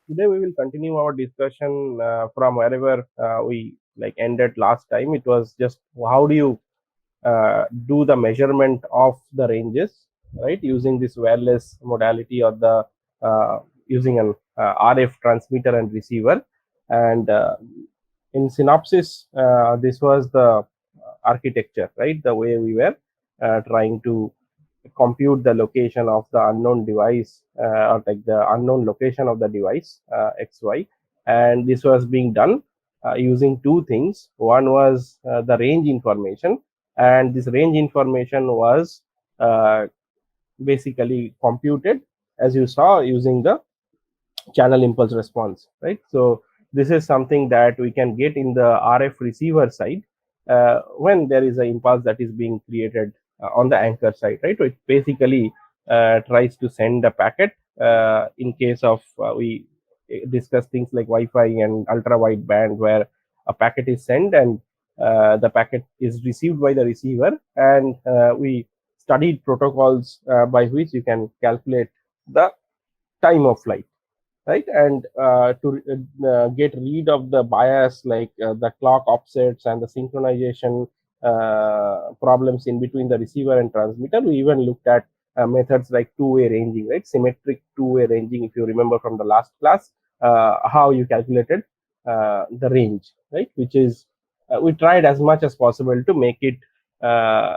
Today we will continue our discussion from wherever we ended last time. It was just how do you do the measurement of the ranges, right? Using this wireless modality or the using an RF transmitter and receiver. And in synopsis, this was the architecture, right? The way we were trying to compute the location of the unknown device or like the unknown location of the device xy, and this was being done using two things. One was the range information, and this range information was uh, basically computed, as you saw, using the channel impulse response, right? So this is something that we can get in the RF receiver side when there is an impulse that is being created on the anchor side, right? So it basically tries to send a packet. In case of we discuss things like Wi-Fi and ultra wide band, where a packet is sent and the packet is received by the receiver, and we studied protocols by which you can calculate the time of flight, right? And to get rid of the bias like the clock offsets and the synchronization problems in between the receiver and transmitter, we even looked at methods like two-way ranging, right? Symmetric two-way ranging, if you remember from the last class, how you calculated the range, right? Which is we tried as much as possible to make it uh,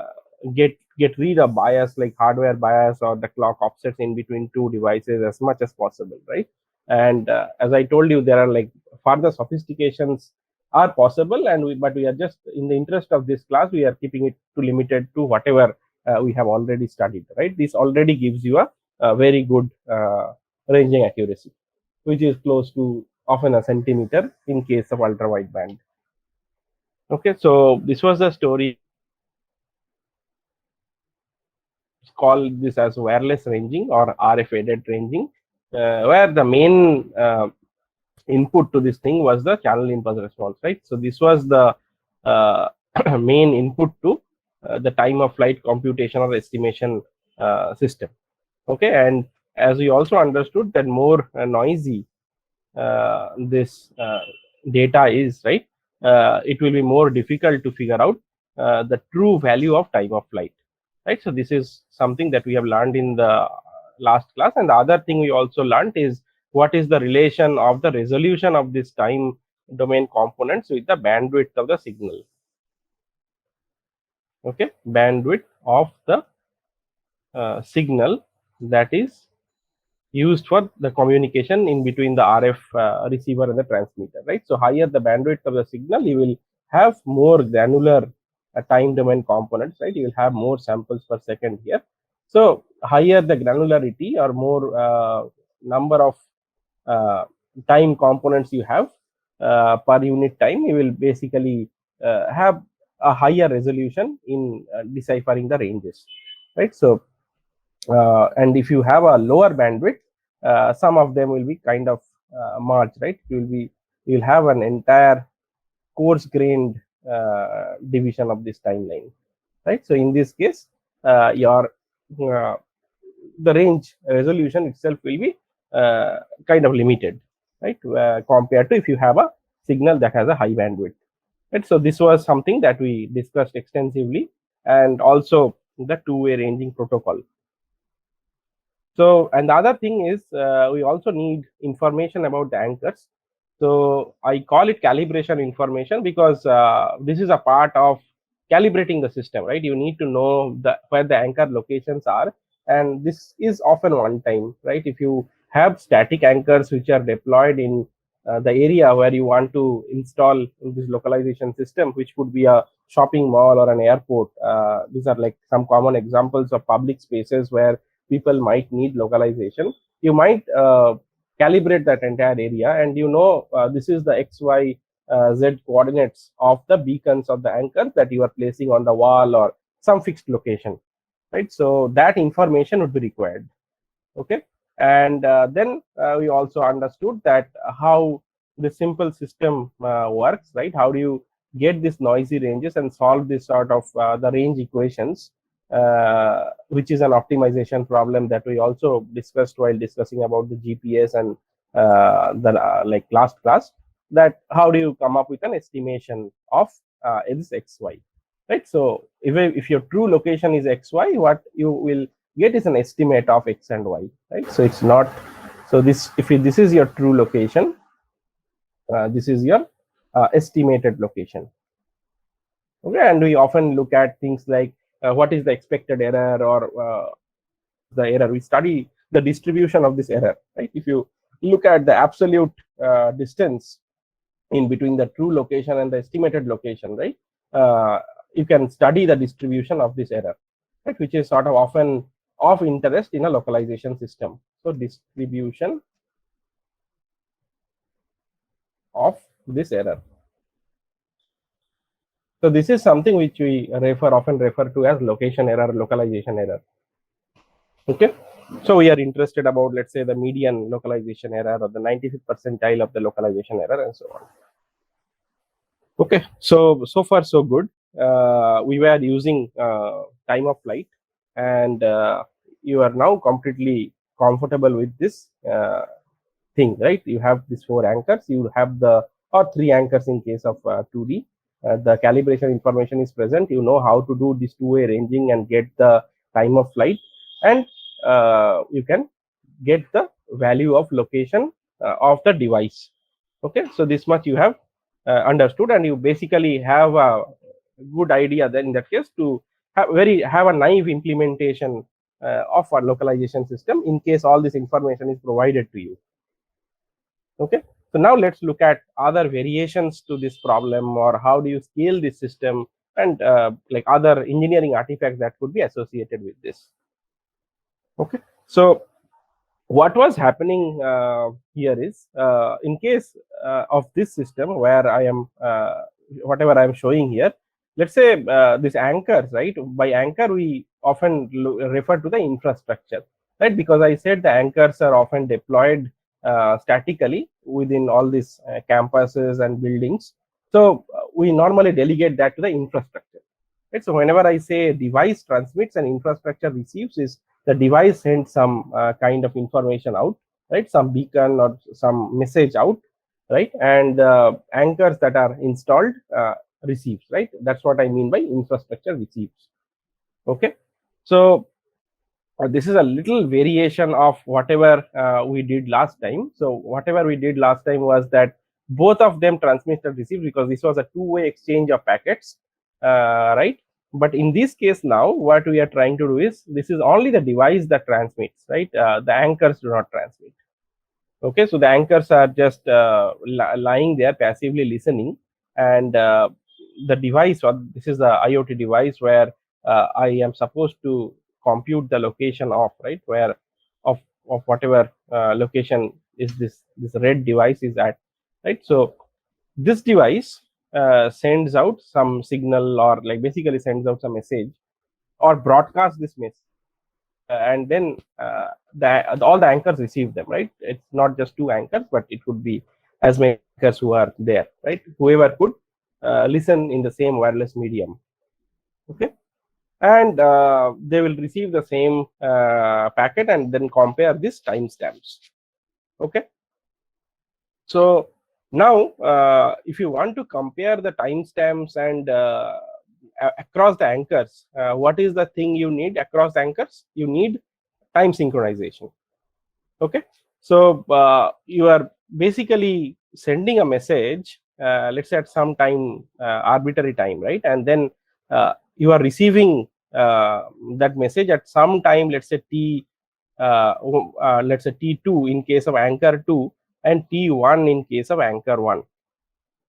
get rid of bias like hardware bias or the clock offsets in between two devices as much as possible, right? And as I told you, there are like further sophistications are possible, and but we are just in the interest of this class, we are keeping it to limited to whatever we have already studied, right? This already gives you a very good ranging accuracy, which is close to often a centimeter in case of ultra wideband. Okay, so this was the story. Call this as wireless ranging or RF aided ranging, where the main input to this thing was the channel impulse response, right? So this was the uh, main input to the time of flight computation or estimation system. Okay, and as we also understood that more noisy this data is, right, it will be more difficult to figure out the true value of time of flight, right? So this is something that we have learned in the last class, and the other thing we also learned is what is the relation of the resolution of this time domain components with the bandwidth of the signal. Okay, bandwidth of the signal that is used for the communication in between the RF receiver and the transmitter, right? So higher the bandwidth of the signal, you will have more granular time domain components, right? You will have more samples per second here. So higher the granularity or more number of uh, time components you have per unit time, you will basically have a higher resolution in deciphering the ranges, right? So and if you have a lower bandwidth, some of them will be kind of merged, right? You'll have an entire coarse grained division of this timeline, right? So in this case, your uh, the range resolution itself will be kind of limited, right? Compared to if you have a signal that has a high bandwidth, right? So this was something that we discussed extensively, and also the two-way ranging protocol. So, and the other thing is, we also need information about the anchors. So, I call it calibration information because this is a part of calibrating the system, right? You need to know where the anchor locations are, and this is often one time, right? If you have static anchors which are deployed in the area where you want to install in this localization system, which could be a shopping mall or an airport. These are like some common examples of public spaces where people might need localization. You might calibrate that entire area, and you know this is the x, y, z coordinates of the beacons of the anchor that you are placing on the wall or some fixed location, right? So that information would be required. Okay, and then we also understood that how the simple system works, right? How do you get these noisy ranges and solve this sort of the range equations, which is an optimization problem that we also discussed while discussing about the GPS and like last class, that how do you come up with an estimation of this xy, right? So if your true location is xy, what you will get is an estimate of x and y, right? So it's not, so this, if this is your true location, this is your estimated location. Okay, and we often look at things like what is the expected error, or the error. We study the distribution of this error, right? If you look at the absolute distance in between the true location and the estimated location, right? You can study the distribution of this error, right? Which is sort of often of interest in a localization system. So distribution of this error. So this is something which we often refer to as location error, localization error. Okay, so we are interested about, let's say, the median localization error or the 95th percentile of the localization error and so on. Okay, so far so good. We were using time of flight, and you are now completely comfortable with this thing, right? You have these 4 anchors, you have the, or 3 anchors in case of 2D. The calibration information is present. You know how to do this two-way ranging and get the time of flight, and you can get the value of location of the device. Okay, so this much you have understood, and you basically have a good idea then in that case to have a naive implementation of a localization system in case all this information is provided to you. Okay, so now let's look at other variations to this problem, or how do you scale this system, and like other engineering artifacts that could be associated with this. Okay, so what was happening here is, in case of this system where I am whatever I am showing here, let's say this anchors, right? By anchor we often refer to the infrastructure, right? Because I said the anchors are often deployed statically within all these campuses and buildings. So we normally delegate that to the infrastructure, right? So whenever I say device transmits and infrastructure receives, is the device sends some kind of information out, right? Some beacon or some message out, right? And anchors that are installed receives, right? That's what I mean by infrastructure receives. Okay, so this is a little variation of whatever we did last time. So whatever we did last time was that both of them transmit and receive, because this was a two-way exchange of packets, right? But in this case now, what we are trying to do is, this is only the device that transmits, right? The anchors do not transmit. Okay, so the anchors are just lying there passively listening, and the device, or this is the IoT device where I am supposed to compute the location of, right, where of whatever location is this red device is at, right? So this device sends out some signal, or like basically sends out some message, or broadcasts this message, and then all the anchors receive them, right? It's not just 2 anchors, but it could be as many anchors who are there, right? Whoever could listen in the same wireless medium. Okay, and they will receive the same packet and then compare these timestamps. Okay, so now if you want to compare the timestamps and across the anchors, what is the thing you need across the anchors? You need time synchronization. Okay, so you are basically sending a message, let's say at some time, arbitrary time, right? And then you are receiving that message at some time, let's say let's say T2 in case of anchor 2, and T1 in case of anchor 1.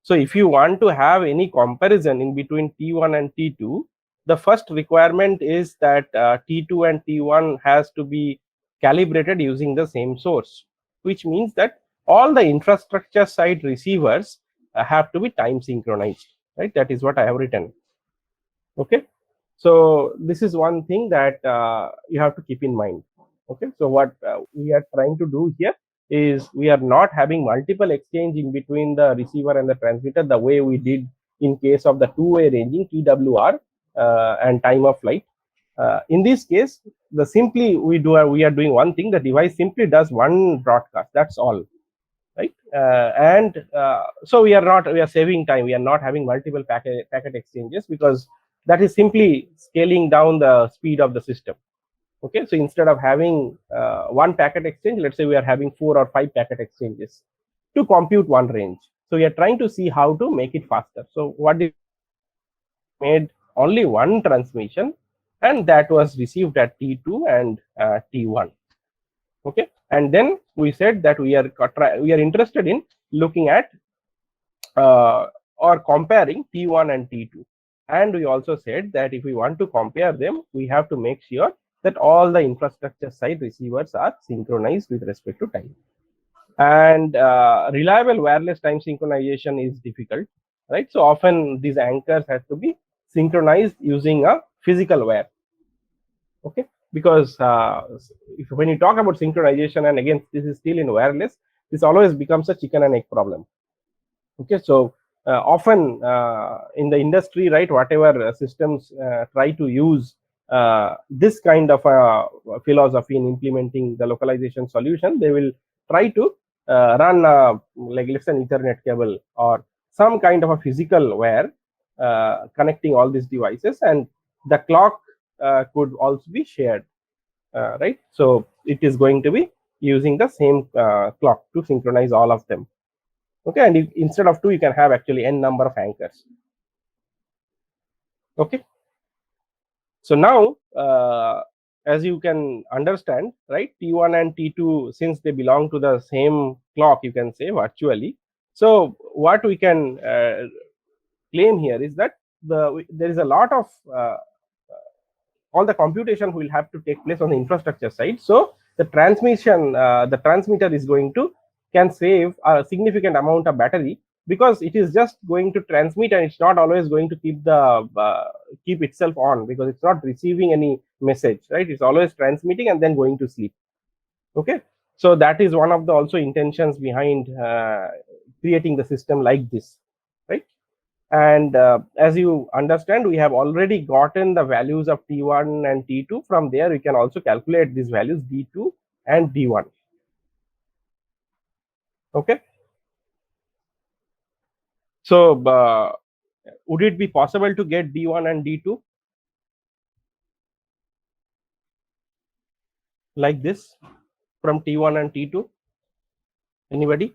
So if you want to have any comparison in between T1 and T2, the first requirement is that T2 and T1 has to be calibrated using the same source, which means that all the infrastructure side receivers have to be time synchronized, right? That is what I have written. Okay, so this is one thing that you have to keep in mind. Okay, so what we are trying to do here is, we are not having multiple exchange in between the receiver and the transmitter the way we did in case of the two-way ranging, TWR, and time of flight. In this case, we are doing one thing: the device simply does one broadcast, that's all. right? So we are saving time. We are not having multiple packet exchanges, because that is simply scaling down the speed of the system. Okay, so instead of having one packet exchange, let's say we are having 4 or 5 packet exchanges to compute one range. So we are trying to see how to make it faster. So what we made only one transmission, and that was received at T2 and T1. Okay, and then we said that we are interested in looking at or comparing T1 and T2, and we also said that if we want to compare them, we have to make sure that all the infrastructure side receivers are synchronized with respect to time. And reliable wireless time synchronization is difficult, right? So often these anchors have to be synchronized using a physical wire. Okay, because when you talk about synchronization, and again this is still in wireless, this always becomes a chicken and egg problem. Okay, so often in the industry, right, whatever systems try to use this kind of philosophy in implementing the localization solution, they will try to run like let's say an Ethernet cable or some kind of a physical wire connecting all these devices, and the clock could also be shared, right? So it is going to be using the same clock to synchronize all of them. Okay, and instead of 2, you can have actually n number of anchors. Okay, so now as you can understand, right, T1 and T2, since they belong to the same clock, you can say virtually. So what we can claim here is that there is a lot of all the computation will have to take place on the infrastructure side. So the transmitter is going to can save a significant amount of battery, because it is just going to transmit, and it's not always going to keep itself on, because it's not receiving any message, right? It's always transmitting and then going to sleep. Okay, so that is one of the also intentions behind creating the system like this, right? And as you understand, we have already gotten the values of T1 and T2. From there, we can also calculate these values D2 and D1. Okay, so would it be possible to get D1 and D2 like this from T1 and T2? Anybody?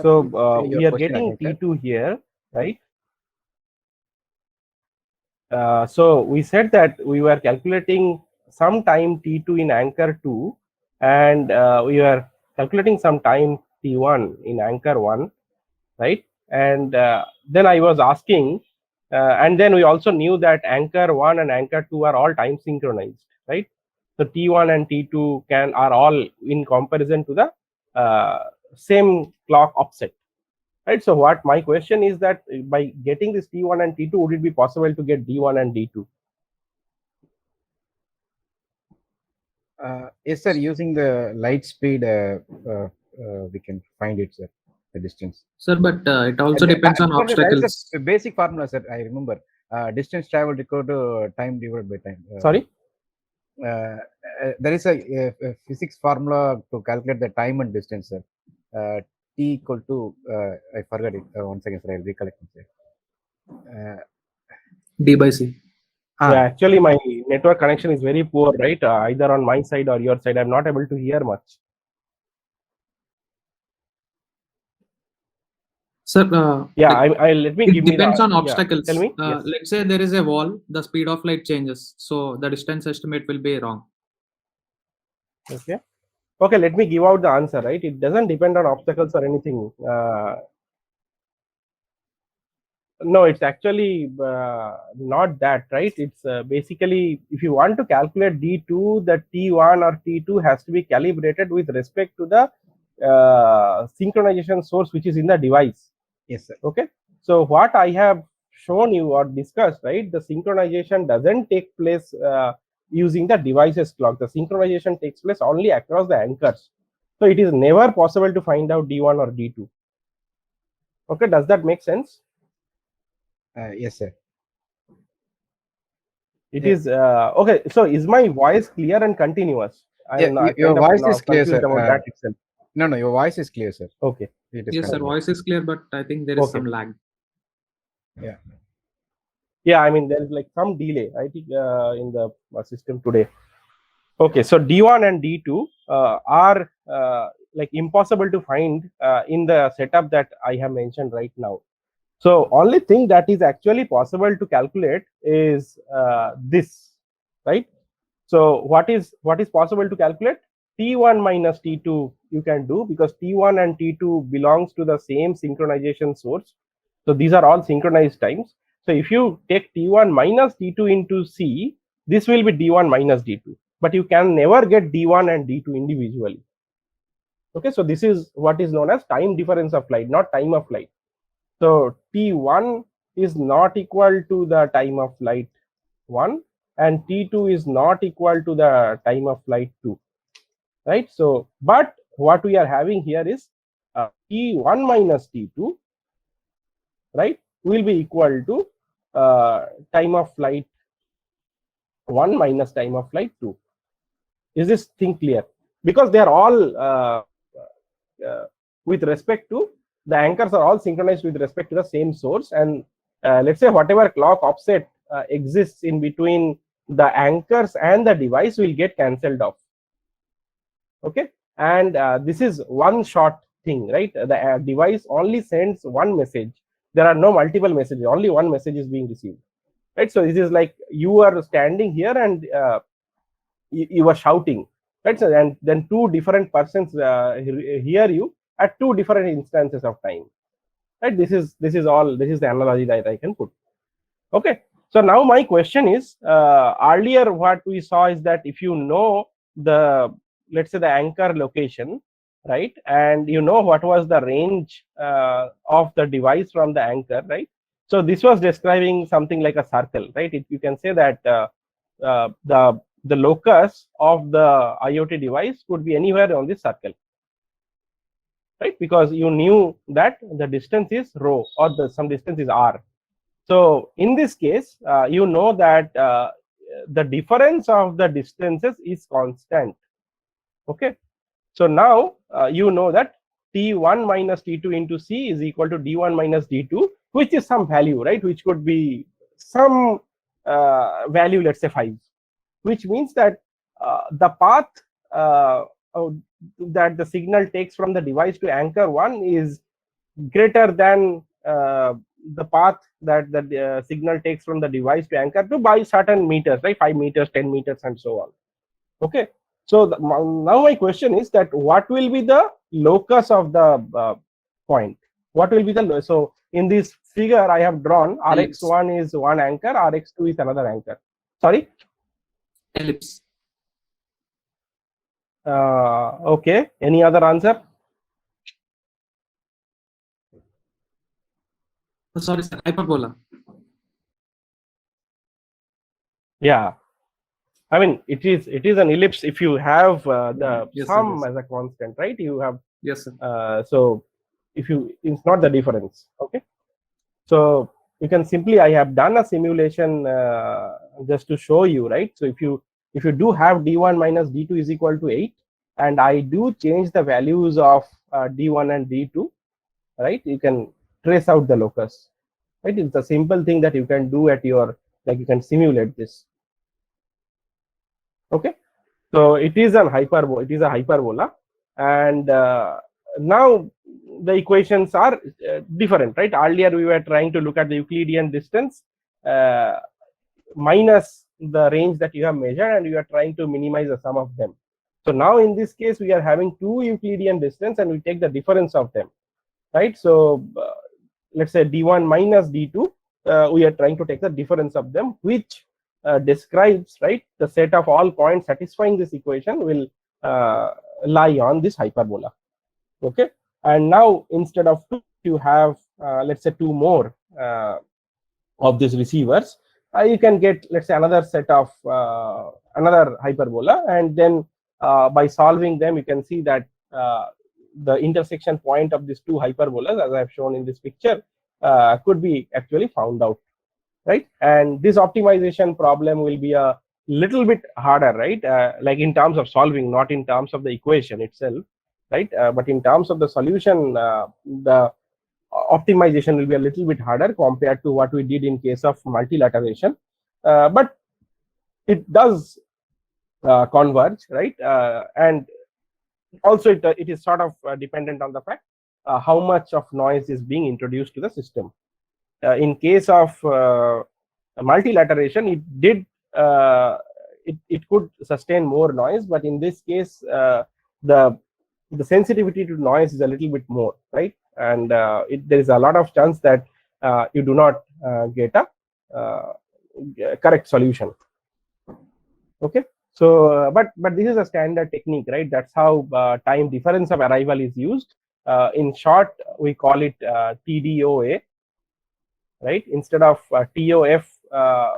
So we are getting T2 here, right? So we said that we were calculating some time T2 in anchor 2, and we were calculating some time T1 in anchor 1, right? And then I was asking, and then we also knew that anchor 1 and anchor 2 are all time synchronized, right? So T1 and T2 are all in comparison to the same clock offset, right? So what my question is that by getting this T1 and T2, would it be possible to get D1 and D2? Yes, sir. Using the light speed, we can find it, sir. The distance, sir, but it also depends on obstacles. A basic formula, sir. I remember distance traveled equal to time divided by time. Sorry, there is a physics formula to calculate the time and distance, sir. T equal to I forgot it. One second, sir. I'll recollect it. D by C. Yeah, actually my network connection is very poor, right? Either on my side or your side, I'm not able to hear much. Sir, yeah, I let me it give me depends the, on obstacles. Tell me. Yes. Let's say there is a wall, the speed of light changes, so the distance estimate will be wrong. Okay. Okay, let me give out the answer, right? It doesn't depend on obstacles or anything. No, it's actually not that, right? It's basically, if you want to calculate D2, the T1 or T2 has to be calibrated with respect to the synchronization source which is in the device. Yes, sir. Okay, so what I have shown you or discussed, right, the synchronization doesn't take place using the device's clock. The synchronization takes place only across the anchors. So it is never possible to find out D1 or D2. Okay, does that make sense? Yes, sir. It Yeah. is okay. So is my voice clear and continuous? Yeah, I'm your kind of voice now is clear, confused sir. about that itself. No, your voice is clear, sir. Okay. It is Yes, sir. continuous. Voice is clear, but I think there is Okay. some lag. Yeah, I mean there is like some delay, I think, in the system today. Okay, so D1 and D2 are like impossible to find in the setup that I have mentioned right now. So only thing that is actually possible to calculate is this, right? So what is possible to calculate? T1 minus T2 you can do, because T1 and T2 belongs to the same synchronization source. So these are all synchronized times. So if you take T1 minus T2 into C, this will be D1 minus D2. But you can never get D1 and D2 individually. Okay, so this is what is known as time difference of flight, not time of flight. So T1 is not equal to the time of flight 1, and T2 is not equal to the time of flight 2, right? So, but what we are having here is T1 minus T2, right, will be equal to time of flight 1 minus time of flight 2. Is this thing clear? Because they are all with respect to the anchors are all synchronized with respect to the same source, and let's say whatever clock offset exists in between the anchors and the device will get cancelled off. Okay, and this is one short thing, right? The device only sends one message. There are no multiple messages, only one message is being received, right? So this is like you are standing here and you are shouting, right? So and then two different persons hear you at two different instances of time, right? This is the analogy that I can put. Okay, so now my question is, earlier what we saw is that if you know the, let's say, the anchor location, right, and you know what was the range of the device from the anchor, right? So this was describing something like a circle, right? You can say that the locus of the IoT device could be anywhere on this circle, right? Because you knew that the distance is rho, or some distance is r. So in this case, you know that the difference of the distances is constant. Okay, so now you know that T1 minus T2 into C is equal to D1 minus D2, which is some value, right? Which could be some value, let's say 5, which means that the path that the signal takes from the device to anchor 1 is greater than the path that the signal takes from the device to anchor 2 by certain meters, right? 5 meters, 10 meters, and so on. Okay, so now my question is that what will be the locus of the point? What will be the, so in this figure I have drawn, Rx1 is one anchor, Rx2 is another anchor. Sorry? Ellipse. Okay, any other answer? Sorry, sir. Hyperbola. Yeah, I mean it is an ellipse if you have the Yes, sum sir, as a constant, right? You have yes, sir. so if you, it's not the difference. Okay, so you can simply, I have done a simulation just to show you, right? So if you do have D1 minus D2 is equal to 8, and I do change the values of D1 and D2, right, you can trace out the locus, right? It's a simple thing that you can do at your, like, you can simulate this. Okay, so it is a hyperbola, and now the equations are different, right? Earlier we were trying to look at the Euclidean distance minus the range that you have measured, and you are trying to minimize the sum of them. So now in this case we are having two Euclidean distance and we take the difference of them, right? So let's say D1 minus D2, we are trying to take the difference of them, which describes, right, the set of all points satisfying this equation will lie on this hyperbola. Okay, and now instead of 2 you have let's say 2 more of these receivers. You can get, let's say, another set of another hyperbola, and then by solving them you can see that the intersection point of these two hyperbolas, as I have shown in this picture, could be actually found out, right? And this optimization problem will be a little bit harder, right? Like in terms of solving, not in terms of the equation itself, right? But in terms of the solution, the optimization will be a little bit harder compared to what we did in case of multilateration, but it does converge, right? And also it is sort of dependent on the fact how much of noise is being introduced to the system. In case of multilateration, it did it could sustain more noise, but in this case the sensitivity to noise is a little bit more, right? And there is a lot of chance that you do not get a correct solution. Okay, so but this is a standard technique, right? That's how time difference of arrival is used. In short, we call it TDOA, right? Instead of TOF,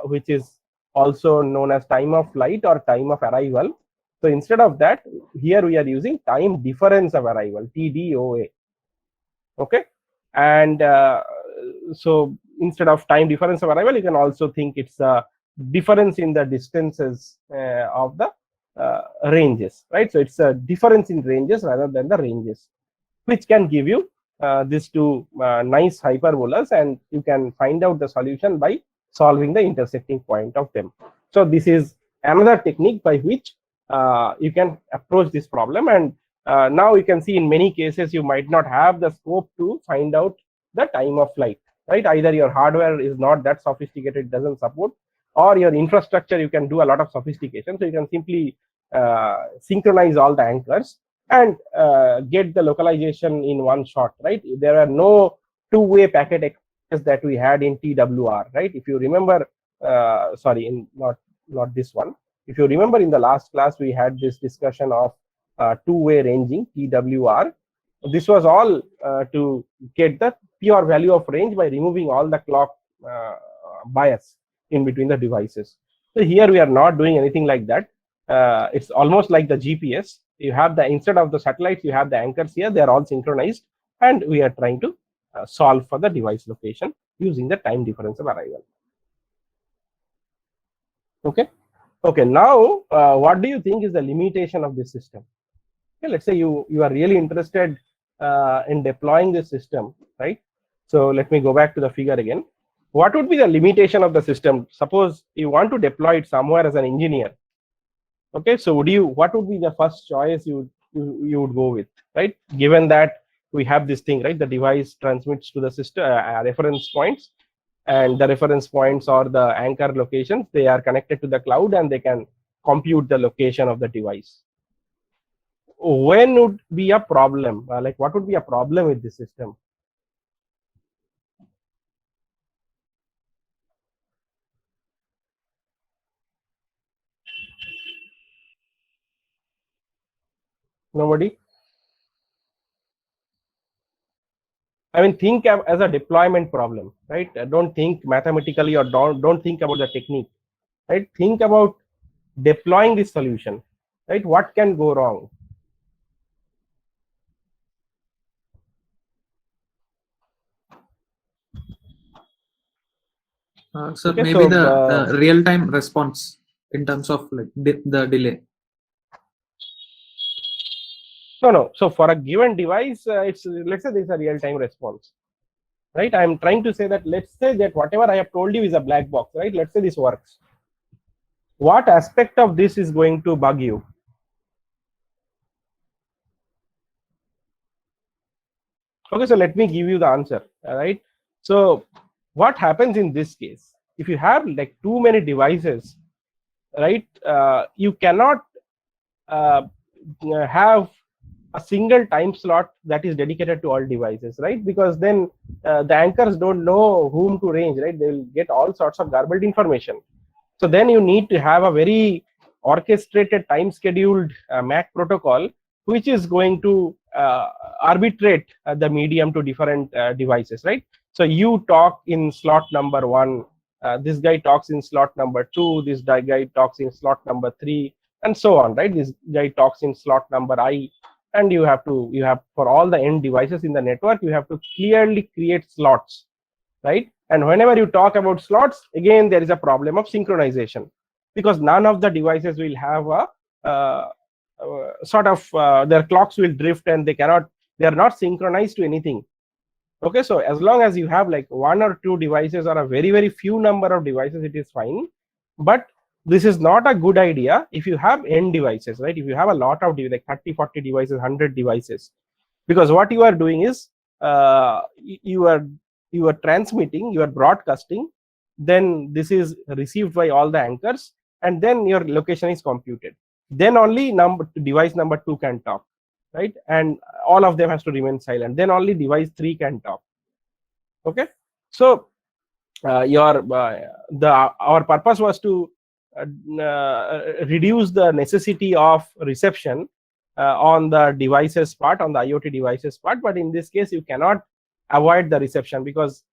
which is also known as time of flight or time of arrival. So instead of that, here we are using time difference of arrival, TDOA. Okay, and so instead of time difference of arrival, you can also think it's a difference in the distances of the ranges, right? So it's a difference in ranges rather than the ranges, which can give you these two nice hyperbolas, and you can find out the solution by solving the intersecting point of them. So this is another technique by which you can approach this problem, and now you can see in many cases you might not have the scope to find out the time of flight, right? Either your hardware is not that sophisticated, doesn't support, or your infrastructure you can do a lot of sophistication, so you can simply synchronize all the anchors and get the localization in one shot, right? There are no two-way packet exchanges that we had in TWR, right? If you remember, sorry, in not this one. If you remember, in the last class we had this discussion of two-way ranging, TWR. This was all to get the pure value of range by removing all the clock bias in between the devices. So here we are not doing anything like that. It's almost like the GPS. You have the, instead of the satellites, you have the anchors here. They are all synchronized, and we are trying to solve for the device location using the time difference of arrival. Okay. Okay. Now, what do you think is the limitation of this system? Okay, let's say you are really interested in deploying this system, right? So let me go back to the figure again. What would be the limitation of the system? Suppose you want to deploy it somewhere as an engineer. Okay, so what would be the first choice you would go with, right? Given that we have this thing, right? The device transmits to the system reference points, and the reference points or the anchor locations, they are connected to the cloud, and they can compute the location of the device. When would be a problem? Like, what would be a problem with this system? Nobody? I mean, think as a deployment problem, right? Don't think mathematically, or don't think about the technique, right? Think about deploying this solution, right? What can go wrong? So Okay, maybe so, the real-time response in terms of like the delay. No. So for a given device, it's, let's say there's a real-time response, right? I'm trying to say that, let's say that whatever I have told you is a black box, right? Let's say this works. What aspect of this is going to bug you? Okay, so let me give you the answer. All right. So what happens in this case? If you have like too many devices, right? You cannot have a single time slot that is dedicated to all devices, right? Because then the anchors don't know whom to range, right? They will get all sorts of garbled information. So then you need to have a very orchestrated, time scheduled MAC protocol, which is going to arbitrate the medium to different devices, right? So you talk in slot number 1, this guy talks in slot number 2, this guy talks in slot number 3, and so on, right? This guy talks in slot number I, and you have for all the end devices in the network, you have to clearly create slots, right? And whenever you talk about slots, again there is a problem of synchronization, because none of the devices will have a sort of their clocks will drift, and they are not synchronized to anything. Okay, so as long as you have like 1 or 2 devices or a very, very few number of devices, it is fine. But this is not a good idea if you have n devices, right? If you have a lot of like 30, 40 devices, 100 devices, because what you are doing is you are transmitting, you are broadcasting, then this is received by all the anchors, and then your location is computed. Then only device number 2 can talk, right? And all of them has to remain silent. Then only device 3 can talk. Okay, so our purpose was to reduce the necessity of reception on the devices part, on the IoT devices part. But in this case, you cannot avoid the reception, because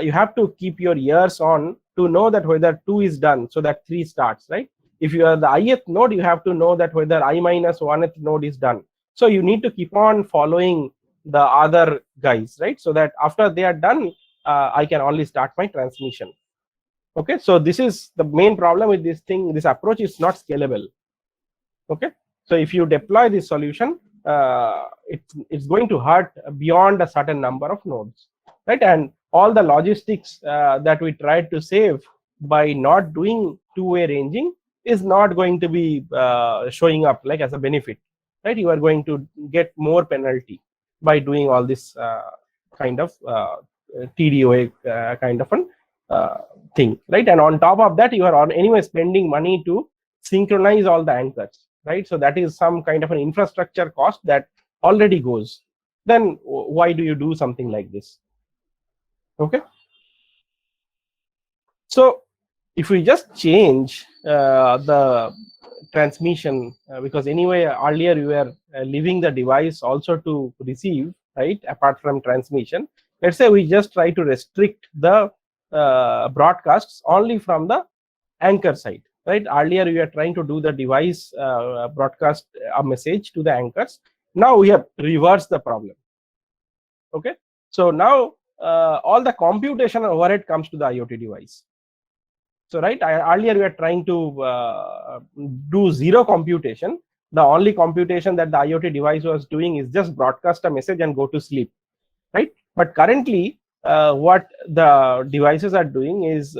you have to keep your ears on to know that whether 2 is done, so that 3 starts, right? If you are the ith node, you have to know that whether I minus 1th node is done. So you need to keep on following the other guys, right? So that after they are done, I can only start my transmission. Okay, so this is the main problem with this thing. This approach is not scalable. Okay, so if you deploy this solution, it's going to hurt beyond a certain number of nodes, right? And all the logistics that we tried to save by not doing two-way ranging is not going to be showing up like as a benefit, right? You are going to get more penalty by doing all this kind of TDOA kind of an thing, right? And on top of that, you are anyway spending money to synchronize all the anchors, right? So that is some kind of an infrastructure cost that already goes. Then why do you do something like this? Okay, so if we just change the transmission, because anyway earlier you were leaving the device also to receive, right? Apart from transmission, let's say we just try to restrict the broadcasts only from the anchor side, right? Earlier we were trying to do the device broadcast a message to the anchors. Now we have reversed the problem. Okay, so now all the computational overhead comes to the IoT device. So right, earlier we were trying to do zero computation. The only computation that the IoT device was doing is just broadcast a message and go to sleep, right? But currently what the devices are doing is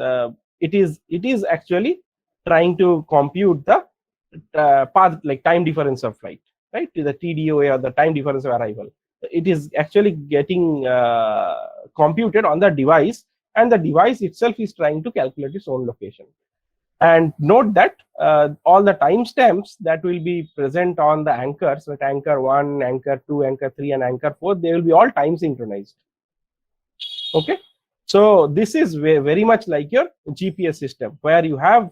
it is actually trying to compute the path, like time difference of flight, right? To the TDOA, or the time difference of arrival. It is actually getting computed on the device, and the device itself is trying to calculate its own location. And note that all the timestamps that will be present on the anchors, like anchor 1, anchor 2, anchor 3, and anchor 4, they will be all time synchronized. Okay, so this is very much like your GPS system, where you have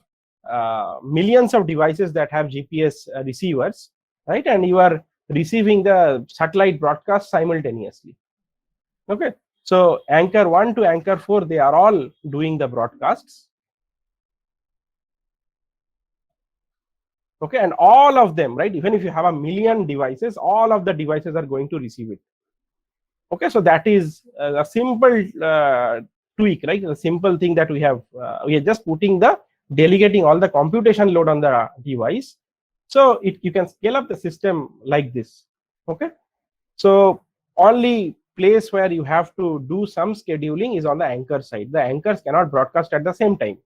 millions of devices that have GPS receivers, right? And you are receiving the satellite broadcast simultaneously. Okay, so anchor 1 to anchor 4, they are all doing the broadcasts. Okay, and all of them, right? Even if you have a million devices, all of the devices are going to receive it. Okay, so that is a simple tweak, right? A simple thing that we are just putting the delegating all the computation load on the device. So you can scale up the system like this. Okay, so only place where you have to do some scheduling is on the anchor side. The anchors cannot broadcast at the same time,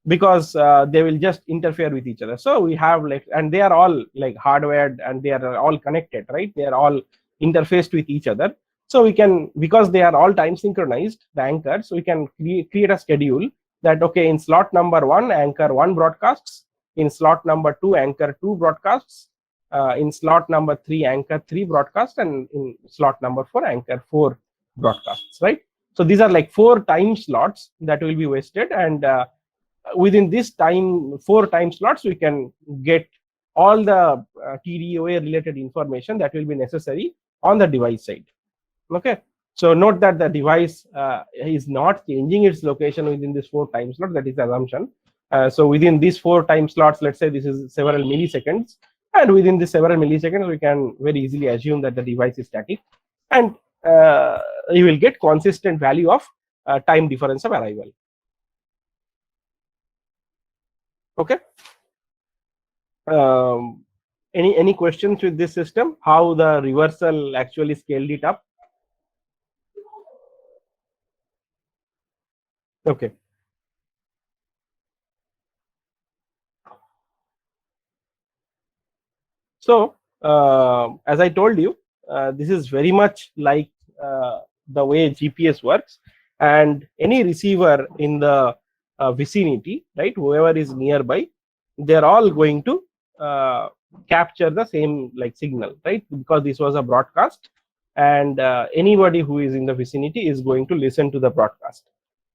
because they will just interfere with each other. So we have like, and they are all like hardwired, and they are all connected, right? They are all interfaced with each other. So we can, because they are all time synchronized, the anchors, so we can create a schedule that, okay, in slot number 1, anchor 1 broadcasts, in slot number 2, anchor 2 broadcasts, in slot number 3, anchor 3 broadcasts, and in slot number 4, anchor 4 broadcasts, right? So these are like 4 time slots that will be wasted, and within this 4 time slots, we can get all the TDOA related information that will be necessary on the device side. Okay, so note that the device is not changing its location within this 4 time slots. That is the assumption. So within these 4 time slots, let's say this is several milliseconds, and within the several milliseconds we can very easily assume that the device is static, and you will get consistent value of time difference of arrival. Okay. Any questions with this system, how the reversal actually scaled it up? Okay. So as I told you, this is very much like the way GPS works, and any receiver in the vicinity, right, whoever is nearby, they're all going to capture the same like signal, right, because this was a broadcast, and anybody who is in the vicinity is going to listen to the broadcast.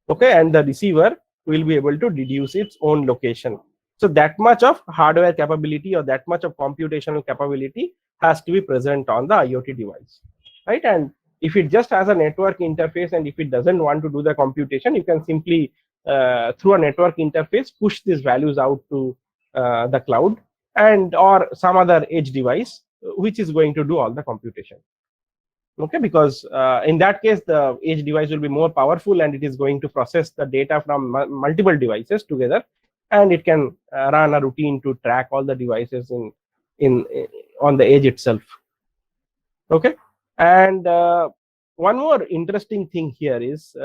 Okay, and the receiver will be able to deduce its own location. So that much of hardware capability or that much of computational capability has to be present on the IoT device, right? And if it just has a network interface, and if it doesn't want to do the computation, you can simply through a network interface push these values out to the cloud and or some other edge device which is going to do all the computation. Okay, because in that case the edge device will be more powerful, and it is going to process the data from multiple devices together, and it can run a routine to track all the devices in on the edge itself. Okay, and one more interesting thing here is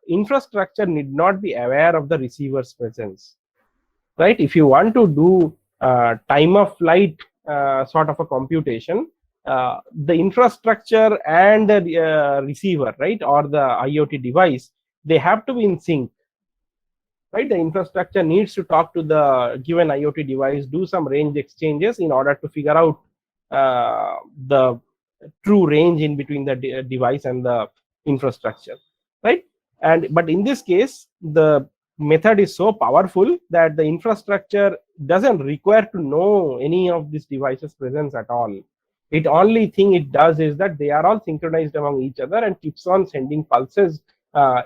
infrastructure need not be aware of the receiver's presence, right? If you want to do time of flight sort of a computation, the infrastructure and the receiver, right, or the IoT device, they have to be in sync, right? The infrastructure needs to talk to the given IoT device, do some range exchanges in order to figure out the true range in between the device and the infrastructure, right? And but in this case, the method is so powerful that the infrastructure doesn't require to know any of this device's presence at all. It only thing it does is that they are all synchronized among each other and keeps on sending pulses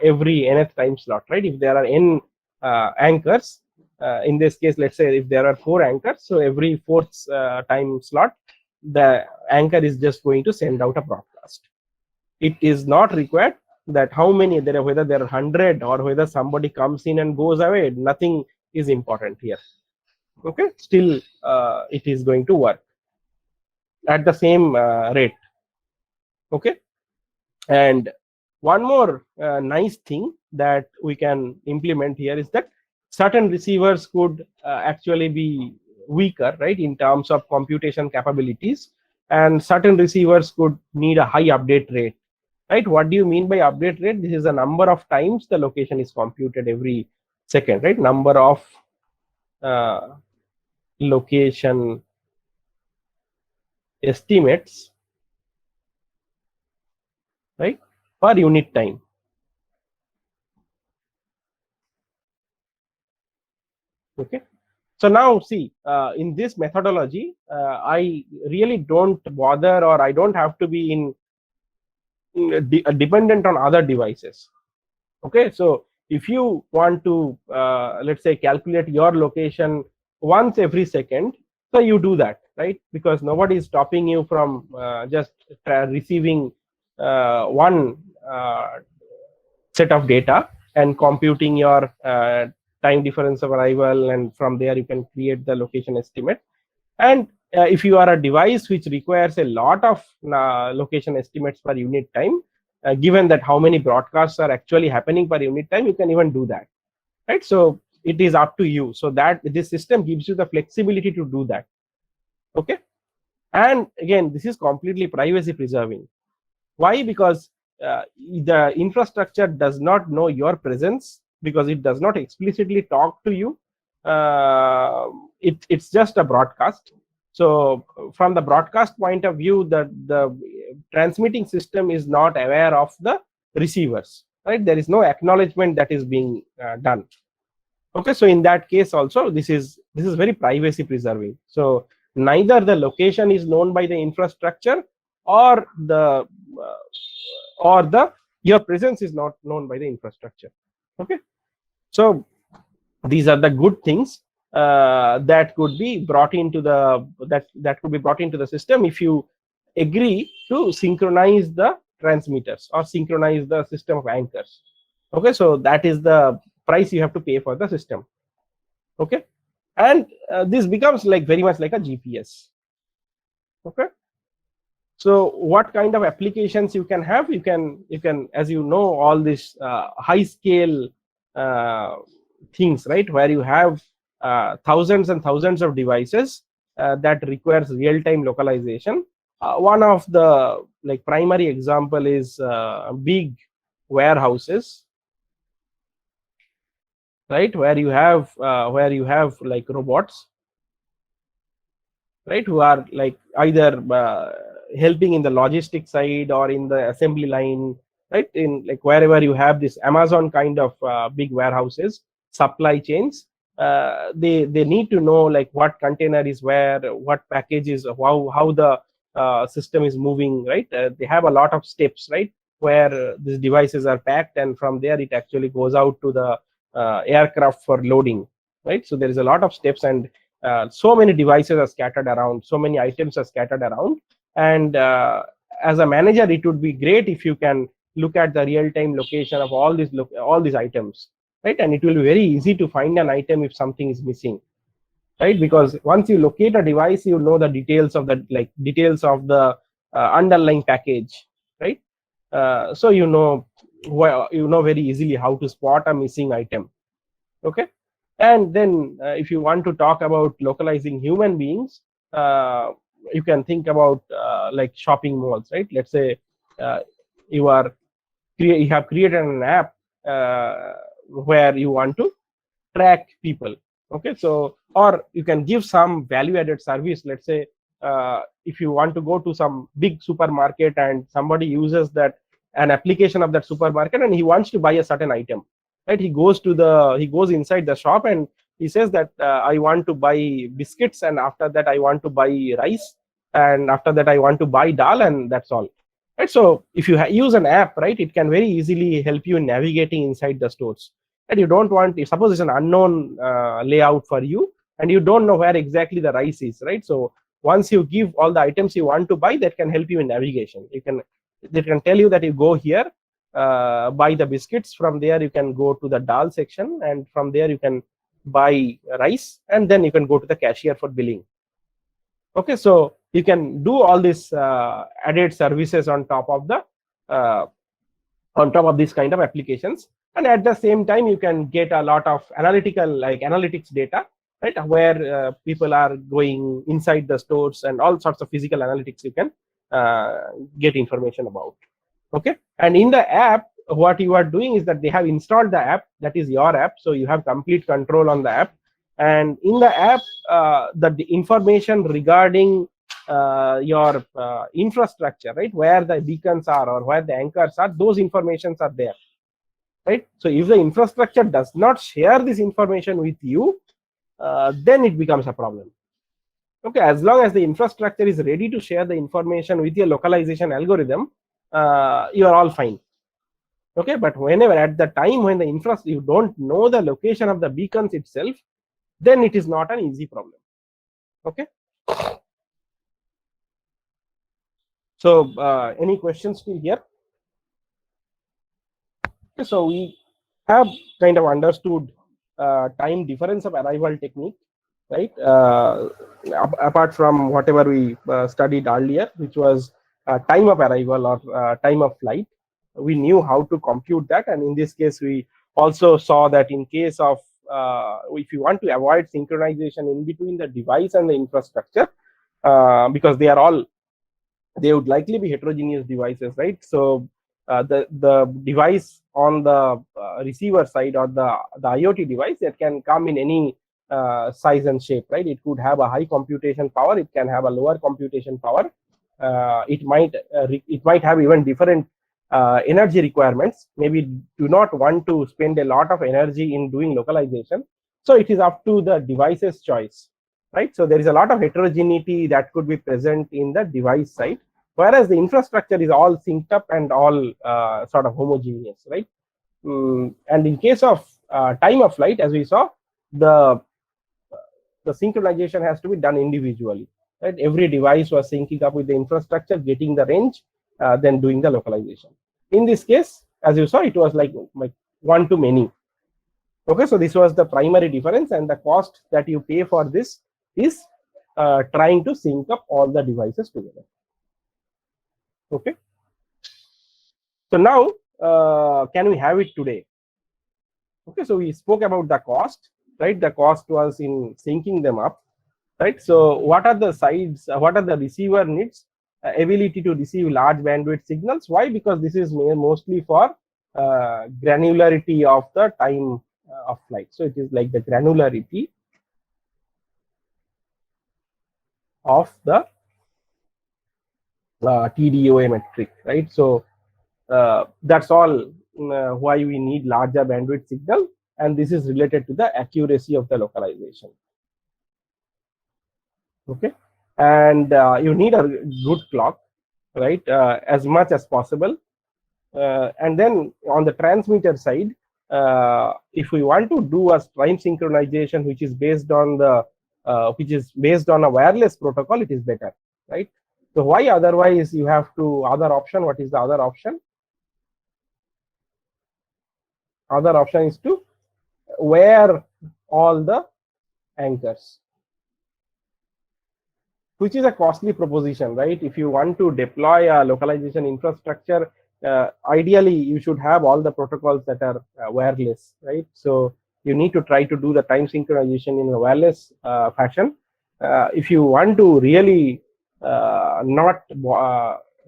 every nth time slot, right? If there are n anchors, in this case, let's say if there are 4 anchors, so every 4th time slot, the anchor is just going to send out a broadcast. It is not required that how many there are, whether there are 100 or whether somebody comes in and goes away, nothing is important here. Okay, still it is going to work at the same rate. Okay, and one more nice thing that we can implement here is that certain receivers could actually be weaker, right, in terms of computation capabilities, and certain receivers could need a high update rate, right? What do you mean by update rate? This is the number of times the location is computed every second, right? Number of location estimates, right, per unit time. Okay, so now see, in this methodology, I really don't bother, or I don't have to be in dependent on other devices. Okay, so if you want to let's say calculate your location once every second, so you do that, right? Because nobody is stopping you from just receiving one set of data and computing your time difference of arrival, and from there you can create the location estimate. And if you are a device which requires a lot of location estimates per unit time, given that how many broadcasts are actually happening per unit time, you can even do that, right? So it is up to you. So that this system gives you the flexibility to do that. Okay, and again, this is completely privacy preserving. Why? Because the infrastructure does not know your presence, because it does not explicitly talk to you. It's just a broadcast. So from the broadcast point of view, the transmitting system is not aware of the receivers, right? There is no acknowledgement that is being done. Okay, so in that case also, this is very privacy preserving. So neither the location is known by the infrastructure, or your presence is not known by the infrastructure. Okay, so these are the good things. that could be brought into the system if you agree to synchronize the transmitters or synchronize the system of anchors. Okay, so that is the price you have to pay for the system. Okay, and this becomes like very much like a GPS. Okay, so what kind of applications you can have? You can, as you know, all these high scale things, right, where you have thousands and thousands of devices that requires real time localization. One of the like primary example is big warehouses, right, where you have like robots, right, who are like either helping in the logistic side or in the assembly line, right, in like wherever you have this Amazon kind of big warehouses, supply chains. They need to know like what container is where, what package is, how the system is moving, right. They have a lot of steps, right, where these devices are packed, and from there it actually goes out to the aircraft for loading, right. So there is a lot of steps, and so many devices are scattered around, so many items are scattered around, and as a manager it would be great if you can look at the real-time location of all these items, right, and it will be very easy to find an item if something is missing, right, because once you locate a device, you know the details of the underlying package, right. So you know very easily how to spot a missing item. Okay, and then if you want to talk about localizing human beings, you can think about like shopping malls, right. Let's say uh, you have created an app where you want to track people. Okay, so or you can give some value added service. Let's say if you want to go to some big supermarket and somebody uses an application of that supermarket and he wants to buy a certain item, right, he goes inside the shop and he says that I want to buy biscuits, and after that I want to buy rice, and after that I want to buy dal, and that's all, right. So if you use an app, right, it can very easily help you in navigating inside the stores. And you don't want, if suppose it's an unknown layout for you and you don't know where exactly the rice is, right. So once you give all the items you want to buy, that can help you in navigation. They can tell you that you go here, buy the biscuits, from there you can go to the dal section, and from there you can buy rice, and then you can go to the cashier for billing. Okay, so you can do all these added services on top of these kind of applications, and at the same time you can get a lot of analytics data, right, where people are going inside the stores, and all sorts of physical analytics you can get information about. Okay, and in the app what you are doing is that they have installed the app, that is your app, so you have complete control on the app. And in the app the information regarding your infrastructure, right, where the beacons are or where the anchors are, those informations are there, right. So if the infrastructure does not share this information with you, then it becomes a problem. Okay, as long as the infrastructure is ready to share the information with your localization algorithm, you are all fine. Okay, but whenever at the time when you don't know the location of the beacons itself, then it is not an easy problem. Okay, so any questions till here? Okay, so we have kind of understood time difference of arrival technique, right, apart from whatever we studied earlier, which was time of arrival or time of flight. We knew how to compute that, and in this case we also saw that in case of if you want to avoid synchronization in between the device and the infrastructure, because they would likely be heterogeneous devices, right. So the device on the receiver side or the IoT device, that can come in any size and shape, right. It could have a high computation power, it can have a lower computation power, it might have even different energy requirements, maybe do not want to spend a lot of energy in doing localization. So it is up to the device's choice, right. So there is a lot of heterogeneity that could be present in the device side, whereas the infrastructure is all synced up and all sort of homogeneous, right. And in case of time of flight, as we saw, the the synchronization has to be done individually, right? Every device was syncing up with the infrastructure, getting the range, then doing the localization. In this case, as you saw, it was like one to many. Okay, so this was the primary difference, and the cost that you pay for this is trying to sync up all the devices together. Okay, so now can we have it today? Okay, so we spoke about the cost, right? The cost was in syncing them up, right? So what are the sides, what are the receiver needs? Ability to receive large bandwidth signals. Why? Because this is mostly for granularity of the time of flight. So it is like the granularity of the TDOA metric, right? So that's all why we need larger bandwidth signal, and this is related to the accuracy of the localization. Okay, and you need a good clock, right? As much as possible. And then on the transmitter side, if we want to do a time synchronization which is based on the a wireless protocol, it is better, right? So why otherwise you have to other option? What is the other option? Other option is to wear all the anchors, which is a costly proposition, right? If you want to deploy a localization infrastructure, ideally you should have all the protocols that are wireless, right? So you need to try to do the time synchronization in a wireless fashion. If you want to really not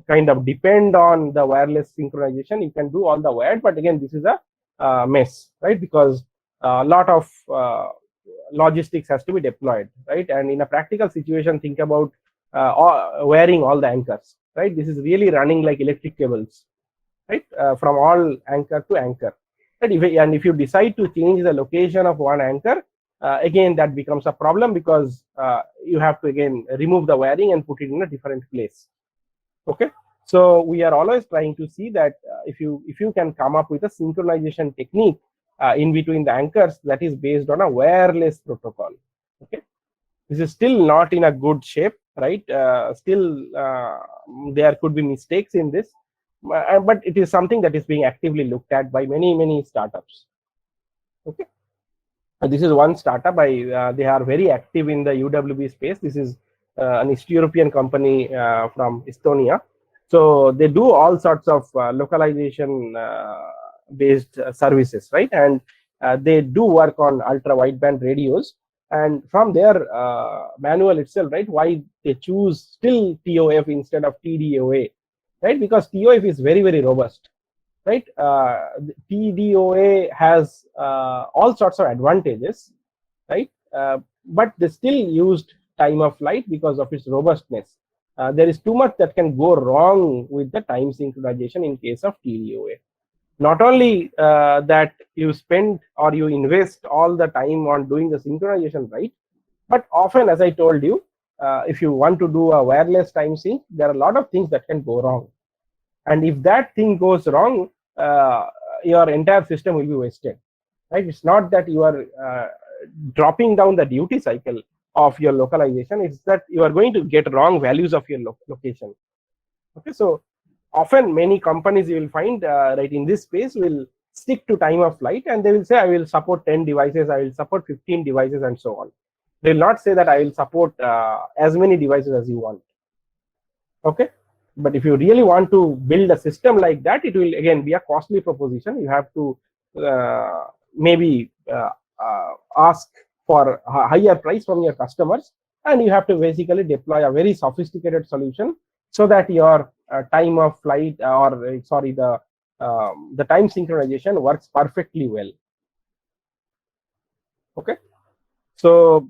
kind of depend on the wireless synchronization, you can do all the wired, but again, this is a mess, right? Because a lot of logistics has to be deployed, right? And in a practical situation, think about wearing all the anchors, right? This is really running like electric cables, right? From all anchor to anchor. Right? If you decide to change the location of one anchor, again that becomes a problem, because you have to again remove the wiring and put it in a different place. Okay, so we are always trying to see that if you can come up with a synchronization technique in between the anchors that is based on a wireless protocol. Okay, this is still not in a good shape, right? Still there could be mistakes in this, but it is something that is being actively looked at by many startups. Okay, this is one startup. They are very active in the UWB space. This is an East European company from Estonia. So they do all sorts of localization based services, right? And they do work on ultra wideband radios. And from their manual itself, right, why they choose still TOF instead of TDOA, right? Because TOF is very robust, right? TDOA has all sorts of advantages, right? But they still used time of flight because of its robustness. There is too much that can go wrong with the time synchronization in case of TDOA. Not only that you spend or you invest all the time on doing the synchronization right, but often, as I told you, if you want to do a wireless time sync, there are a lot of things that can go wrong. And if that thing goes wrong, your entire system will be wasted, right? It's not that you are dropping down the duty cycle of your localization, it's that you are going to get wrong values of your location. Okay, so often many companies you will find right in this space will stick to time of flight, and they will say I will support 10 devices, I will support 15 devices, and so on. They will not say that I will support as many devices as you want. Okay, but if you really want to build a system like that, it will again be a costly proposition. You have to maybe ask for a higher price from your customers, and you have to basically deploy a very sophisticated solution so that your time of flight or sorry, the time synchronization works perfectly well. Okay, so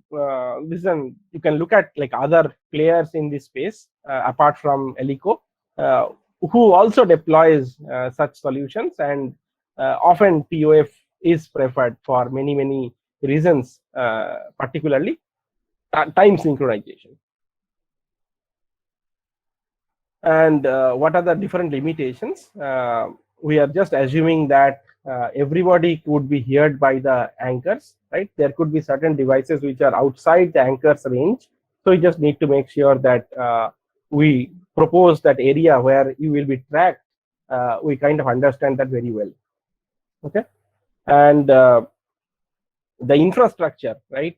listen, you can look at like other players in this space apart from Elico, who also deploys such solutions, and often TOF is preferred for many reasons, particularly time synchronization. And what are the different limitations? We are just assuming that everybody would be heard by the anchors, right? There could be certain devices which are outside the anchor's range. So you just need to make sure that we propose that area where you will be tracked. We kind of understand that very well. Okay. And the infrastructure, right?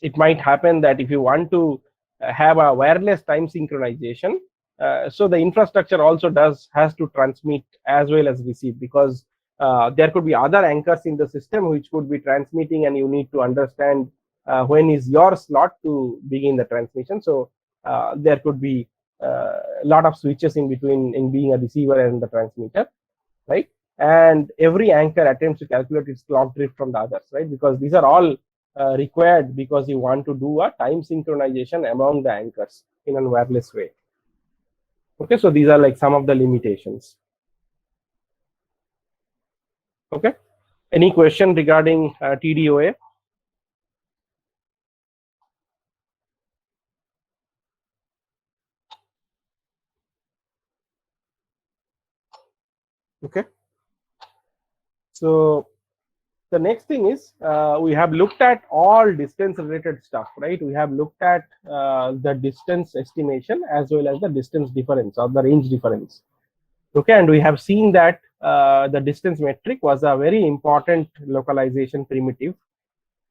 It might happen that if you want to have a wireless time synchronization, so the infrastructure also has to transmit as well as receive, because there could be other anchors in the system which could be transmitting, and you need to understand when is your slot to begin the transmission. So there could be a lot of switches in between in being a receiver and the transmitter, right? And every anchor attempts to calculate its clock drift from the others, right? Because these are all required because you want to do a time synchronization among the anchors in a wireless way. Okay, so these are like some of the limitations. Okay, any question regarding TDOA? Okay, so the next thing is we have looked at all distance related stuff, right? We have looked at the distance estimation as well as the distance difference or the range difference. Okay, and we have seen that the distance metric was a very important localization primitive,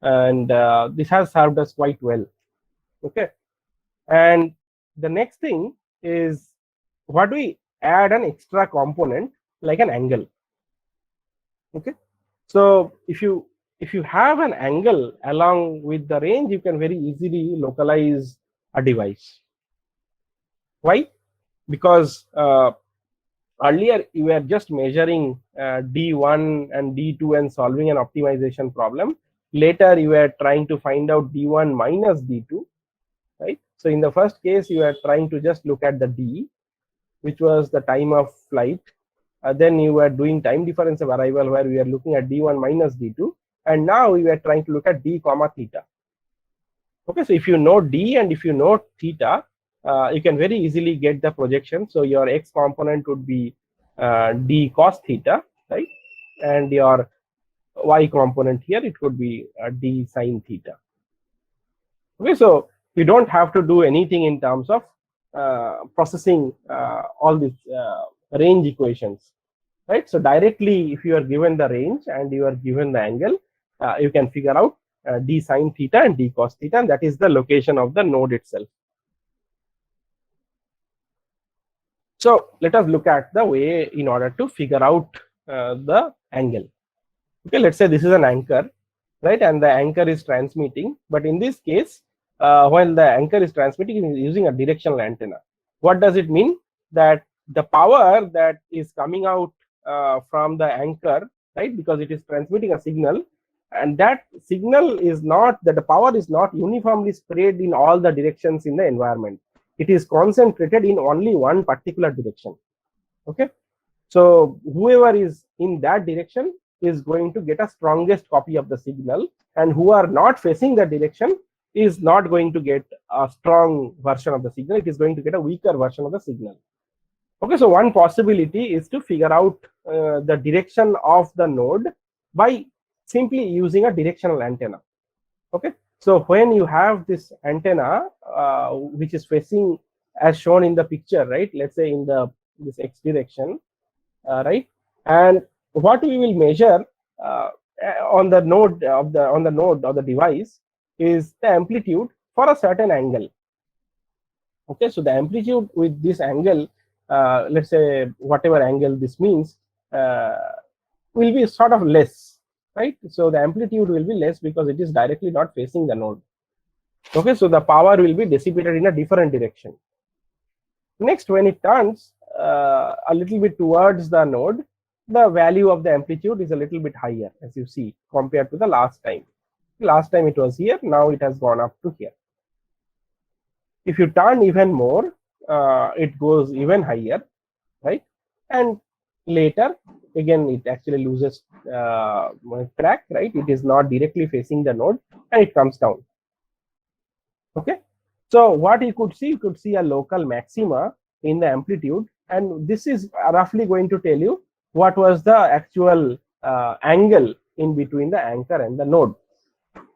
and this has served us quite well. Okay, and the next thing is, what we add an extra component like an angle. Okay, so if you have an angle along with the range, you can very easily localize a device. Why? Because earlier you were just measuring D1 and D2 and solving an optimization problem. Later you were trying to find out D1 minus D2, right? So in the first case you were trying to just look at the D, which was the time of flight. Then you were doing time difference of arrival, where we are looking at D1 minus D2, and now we are trying to look at D comma theta. Okay, so if you know D and if you know theta, you can very easily get the projection. So your x component would be D cos theta, right? And your y component here, it could be D sin theta. Okay, so you don't have to do anything in terms of processing all these range equations, right? So directly, if you are given the range and you are given the angle, you can figure out D sin theta and D cos theta, and that is the location of the node itself. So let us look at the way in order to figure out the angle. Okay, let's say this is an anchor, right? And the anchor is transmitting, but in this case, when the anchor is transmitting, it is using a directional antenna. What does it mean? That the power that is coming out from the anchor, right? Because it is transmitting a signal, and that signal is not, that the power is not uniformly spread in all the directions in the environment. It is concentrated in only one particular direction. Okay, so whoever is in that direction is going to get a strongest copy of the signal, and who are not facing that direction is not going to get a strong version of the signal. It is going to get a weaker version of the signal. Okay, so one possibility is to figure out the direction of the node by simply using a directional antenna. Okay, so when you have this antenna which is facing as shown in the picture, right? Let's say in this x direction, right? And what we will measure on the node of the device is the amplitude for a certain angle. Okay, so the amplitude with this angle, let's say whatever angle this means, will be sort of less, right? So the amplitude will be less because it is directly not facing the node. Okay, so the power will be dissipated in a different direction. Next, when it turns a little bit towards the node, the value of the amplitude is a little bit higher, as you see, compared to the last time. Last time it was here, now it has gone up to here. If you turn even more, it goes even higher, right? And later, again, it actually loses track, right? It is not directly facing the node, and it comes down. Okay, so what you could see a local maxima in the amplitude, and this is roughly going to tell you what was the actual angle in between the anchor and the node.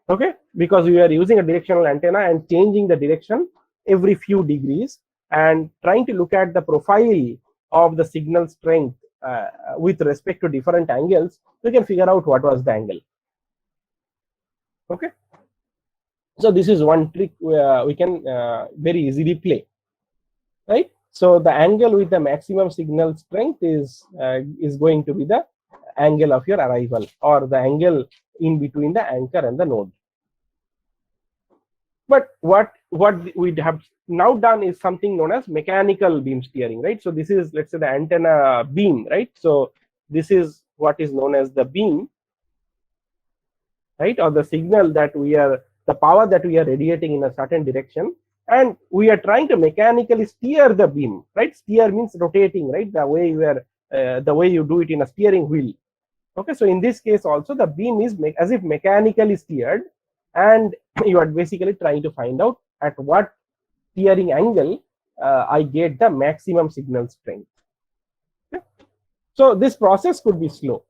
Okay, because we are using a directional antenna and changing the direction every few degrees and trying to look at the profile of the signal strength with respect to different angles, we can figure out what was the angle. Okay, so this is one trick we can very easily play, right? So the angle with the maximum signal strength is going to be the angle of your arrival, or the angle in between the anchor and the node. But what we have now done is something known as mechanical beam steering, right? So this is, let's say, the antenna beam, right? So this is what is known as the beam, right, or the signal that we are, the power that we are radiating in a certain direction, and we are trying to mechanically steer the beam, right? Steer means rotating, right? The way you are, the way you do it in a steering wheel. Okay, so in this case also the beam is as if mechanically steered, and you are basically trying to find out at what steering angle I get the maximum signal strength. Okay? So this process could be slow.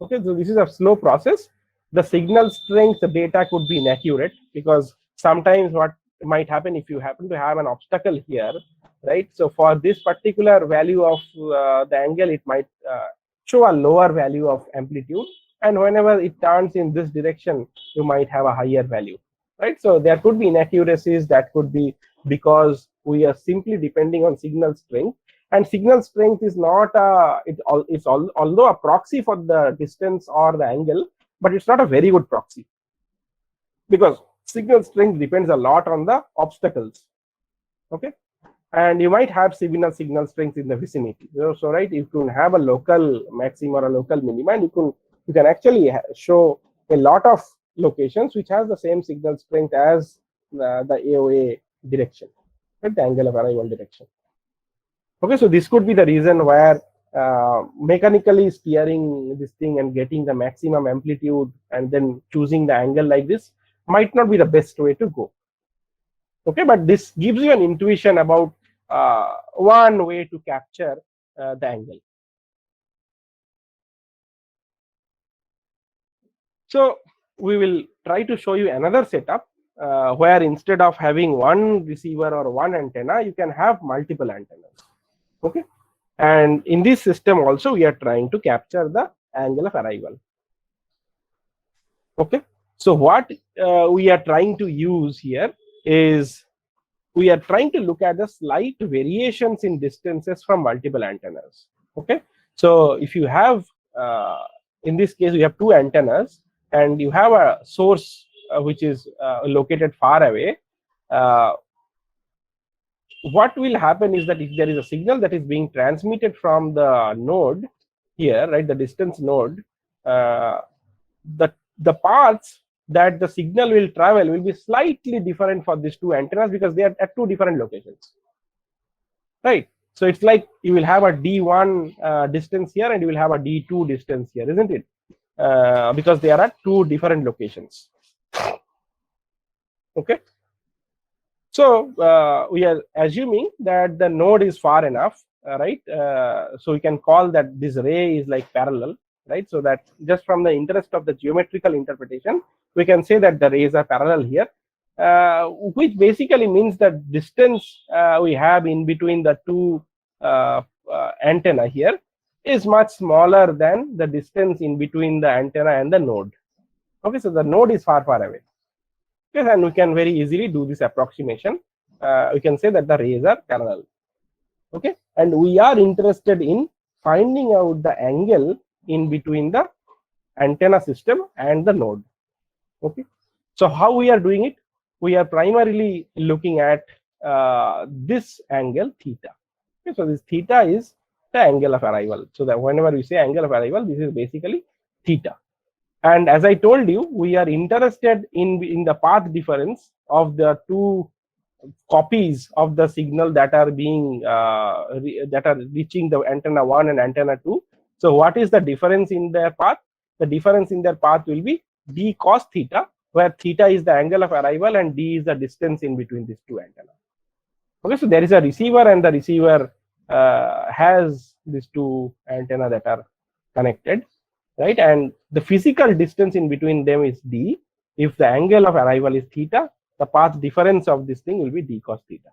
Okay, so this is a slow process. The signal strength data could be inaccurate, because sometimes what might happen if you happen to have an obstacle here, right? So for this particular value of the angle, it might show a lower value of amplitude, and whenever it turns in this direction, you might have a higher value, right? So there could be inaccuracies that could be because we are simply depending on signal strength, and signal strength is not although a proxy for the distance or the angle, but it's not a very good proxy, because signal strength depends a lot on the obstacles. Okay, and you might have signal strength in the vicinity. So right, you can have a local maximum or a local minima, and you can actually show a lot of locations which has the same signal strength as the AOA direction, right, the angle of arrival direction. Okay, so this could be the reason where mechanically steering this thing and getting the maximum amplitude and then choosing the angle like this might not be the best way to go. Okay, but this gives you an intuition about one way to capture the angle. So we will try to show you another setup where instead of having one receiver or one antenna, you can have multiple antennas. Okay, and in this system also we are trying to capture the angle of arrival. Okay, so what we are trying to use here is we are trying to look at the slight variations in distances from multiple antennas. Okay, so if you have in this case we have two antennas and you have a source which is located far away, what will happen is that if there is a signal that is being transmitted from the node here, right, the distance node, the paths that the signal will travel will be slightly different for these two antennas because they are at two different locations, right? So it's like you will have a D1 distance here and you will have a D2 distance here, isn't it? Because they are at two different locations. Okay, so we are assuming that the node is far enough, right? So we can call that this ray is like parallel, right? So that just from the interest of the geometrical interpretation, we can say that the rays are parallel here, which basically means the distance we have in between the two antenna here is much smaller than the distance in between the antenna and the node. Okay, so the node is far away. Okay, and we can very easily do this approximation. We can say that the rays are parallel. Okay, and we are interested in finding out the angle in between the antenna system and the node. Okay, so how we are doing it? We are primarily looking at this angle theta. Okay, so this theta is the angle of arrival. So that whenever we say angle of arrival, this is basically theta. And as I told you, we are interested in the path difference of the two copies of the signal that are being that are reaching the antenna 1 and antenna 2. So what is the difference in their path? The difference in their path will be d cos theta, where theta is the angle of arrival and d is the distance in between these two antennas. Okay, so there is a receiver and the receiver has these two antenna that are connected, right? And the physical distance in between them is d. If the angle of arrival is theta, the path difference of this thing will be d cos theta.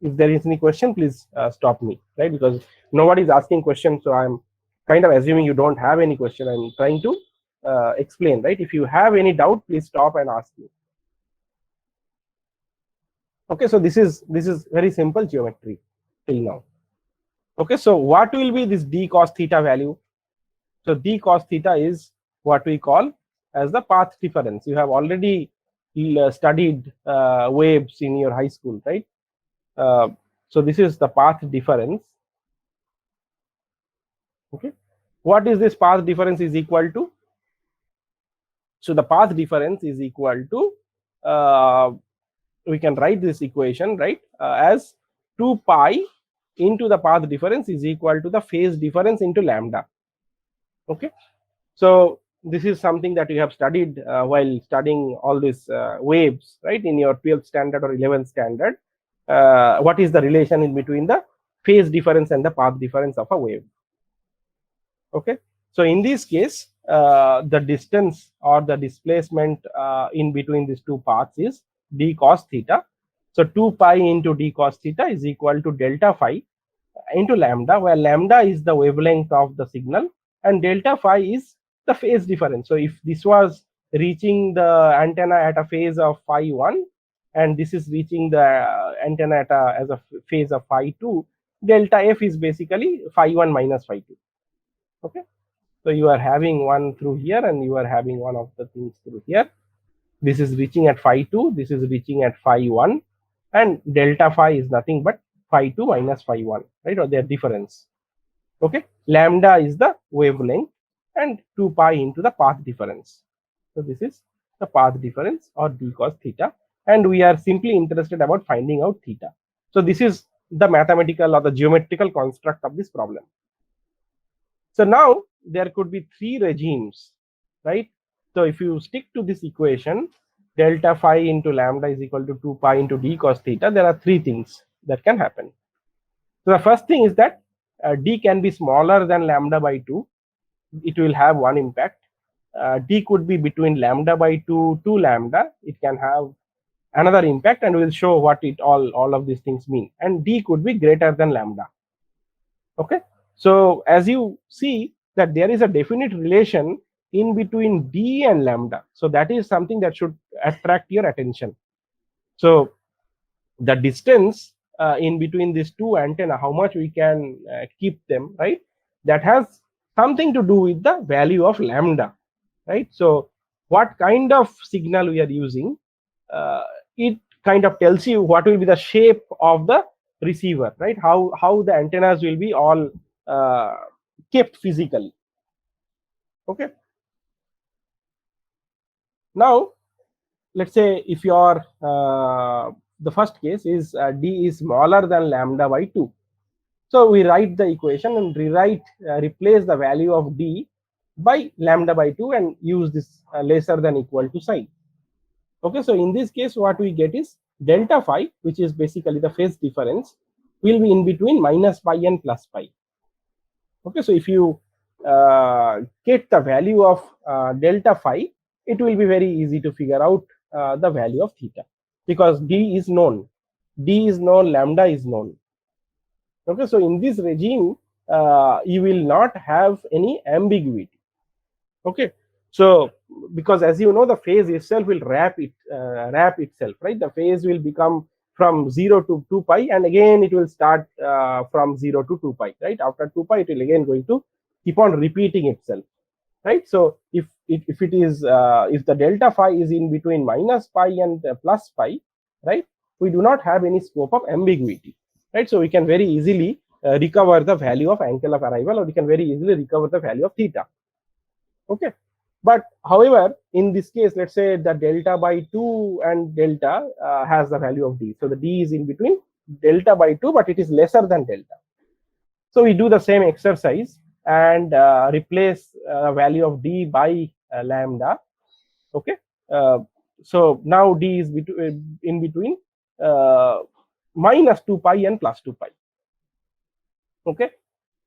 If there is any question, please stop me, right? Because nobody is asking questions, so I'm kind of assuming you don't have any question. I'm trying to explain, right? If you have any doubt, please stop and ask me. Okay, so this is very simple geometry till now. Okay, so what will be this d cos theta value? So d cos theta is what we call as the path difference. You have already studied waves in your high school, right? So this is the path difference. Okay, what is this path difference is equal to? So the path difference is equal to, we can write this equation, right, as 2 pi into the path difference is equal to the phase difference into lambda. Okay, so this is something that you have studied while studying all these waves, right, in your 12th standard or 11th standard. What is the relation in between the phase difference and the path difference of a wave? Okay, so in this case, the distance or the displacement in between these two paths is d cos theta. So 2 pi into d cos theta is equal to delta phi into lambda, where lambda is the wavelength of the signal and delta phi is the phase difference. So if this was reaching the antenna at a phase of phi 1 and this is reaching the antenna at as a phase of phi 2, delta f is basically phi 1 minus phi 2. Okay, so you are having one through here and you are having one of the things through here. This is reaching at phi 2, this is reaching at phi 1, and delta phi is nothing but phi 2 minus phi 1, right, or their difference. Okay, lambda is the wavelength and 2 pi into the path difference. So this is the path difference or d cos theta, and we are simply interested about finding out theta. So this is the mathematical or the geometrical construct of this problem. So now there could be three regimes, right? So if you stick to this equation, delta phi into lambda is equal to 2 pi into d cos theta, there are three things that can happen. So the first thing is that d can be smaller than lambda by 2. It will have one impact. D could be between lambda by 2 to lambda. It can have another impact, and we'll show what it all of these things mean. And d could be greater than lambda. Okay, so as you see that there is a definite relation in between d and lambda, so that is something that should attract your attention. So the distance in between these two antenna, how much we can keep them, right, that has something to do with the value of lambda, right? So what kind of signal we are using, it kind of tells you what will be the shape of the receiver, right? How the antennas will be all kept physically. Okay, now let's say if your the first case is d is smaller than lambda by 2, so we write the equation and replace the value of d by lambda by 2 and use this lesser than equal to sign. Okay, so in this case what we get is delta phi, which is basically the phase difference, will be in between minus pi and plus pi. Okay, so if you get the value of delta phi, it will be very easy to figure out the value of theta, because d is known, lambda is known. Okay, so in this regime you will not have any ambiguity. Okay, so because as you know, the phase itself will wrap itself, right? The phase will become from 0 to 2 pi, and again it will start from 0 to 2 pi, right? After 2 pi it will again going to keep on repeating itself, right? So if it is if the delta phi is in between minus pi and plus pi, right, we do not have any scope of ambiguity, right? So we can very easily recover the value of angle of arrival, or we can very easily recover the value of theta. Okay, but however, in this case, let's say the delta by 2 and delta has the value of d. So the d is in between delta by 2, but it is lesser than delta. So we do the same exercise and replace value of d by lambda. Okay, so now d is in between minus 2 pi and plus 2 pi. Okay,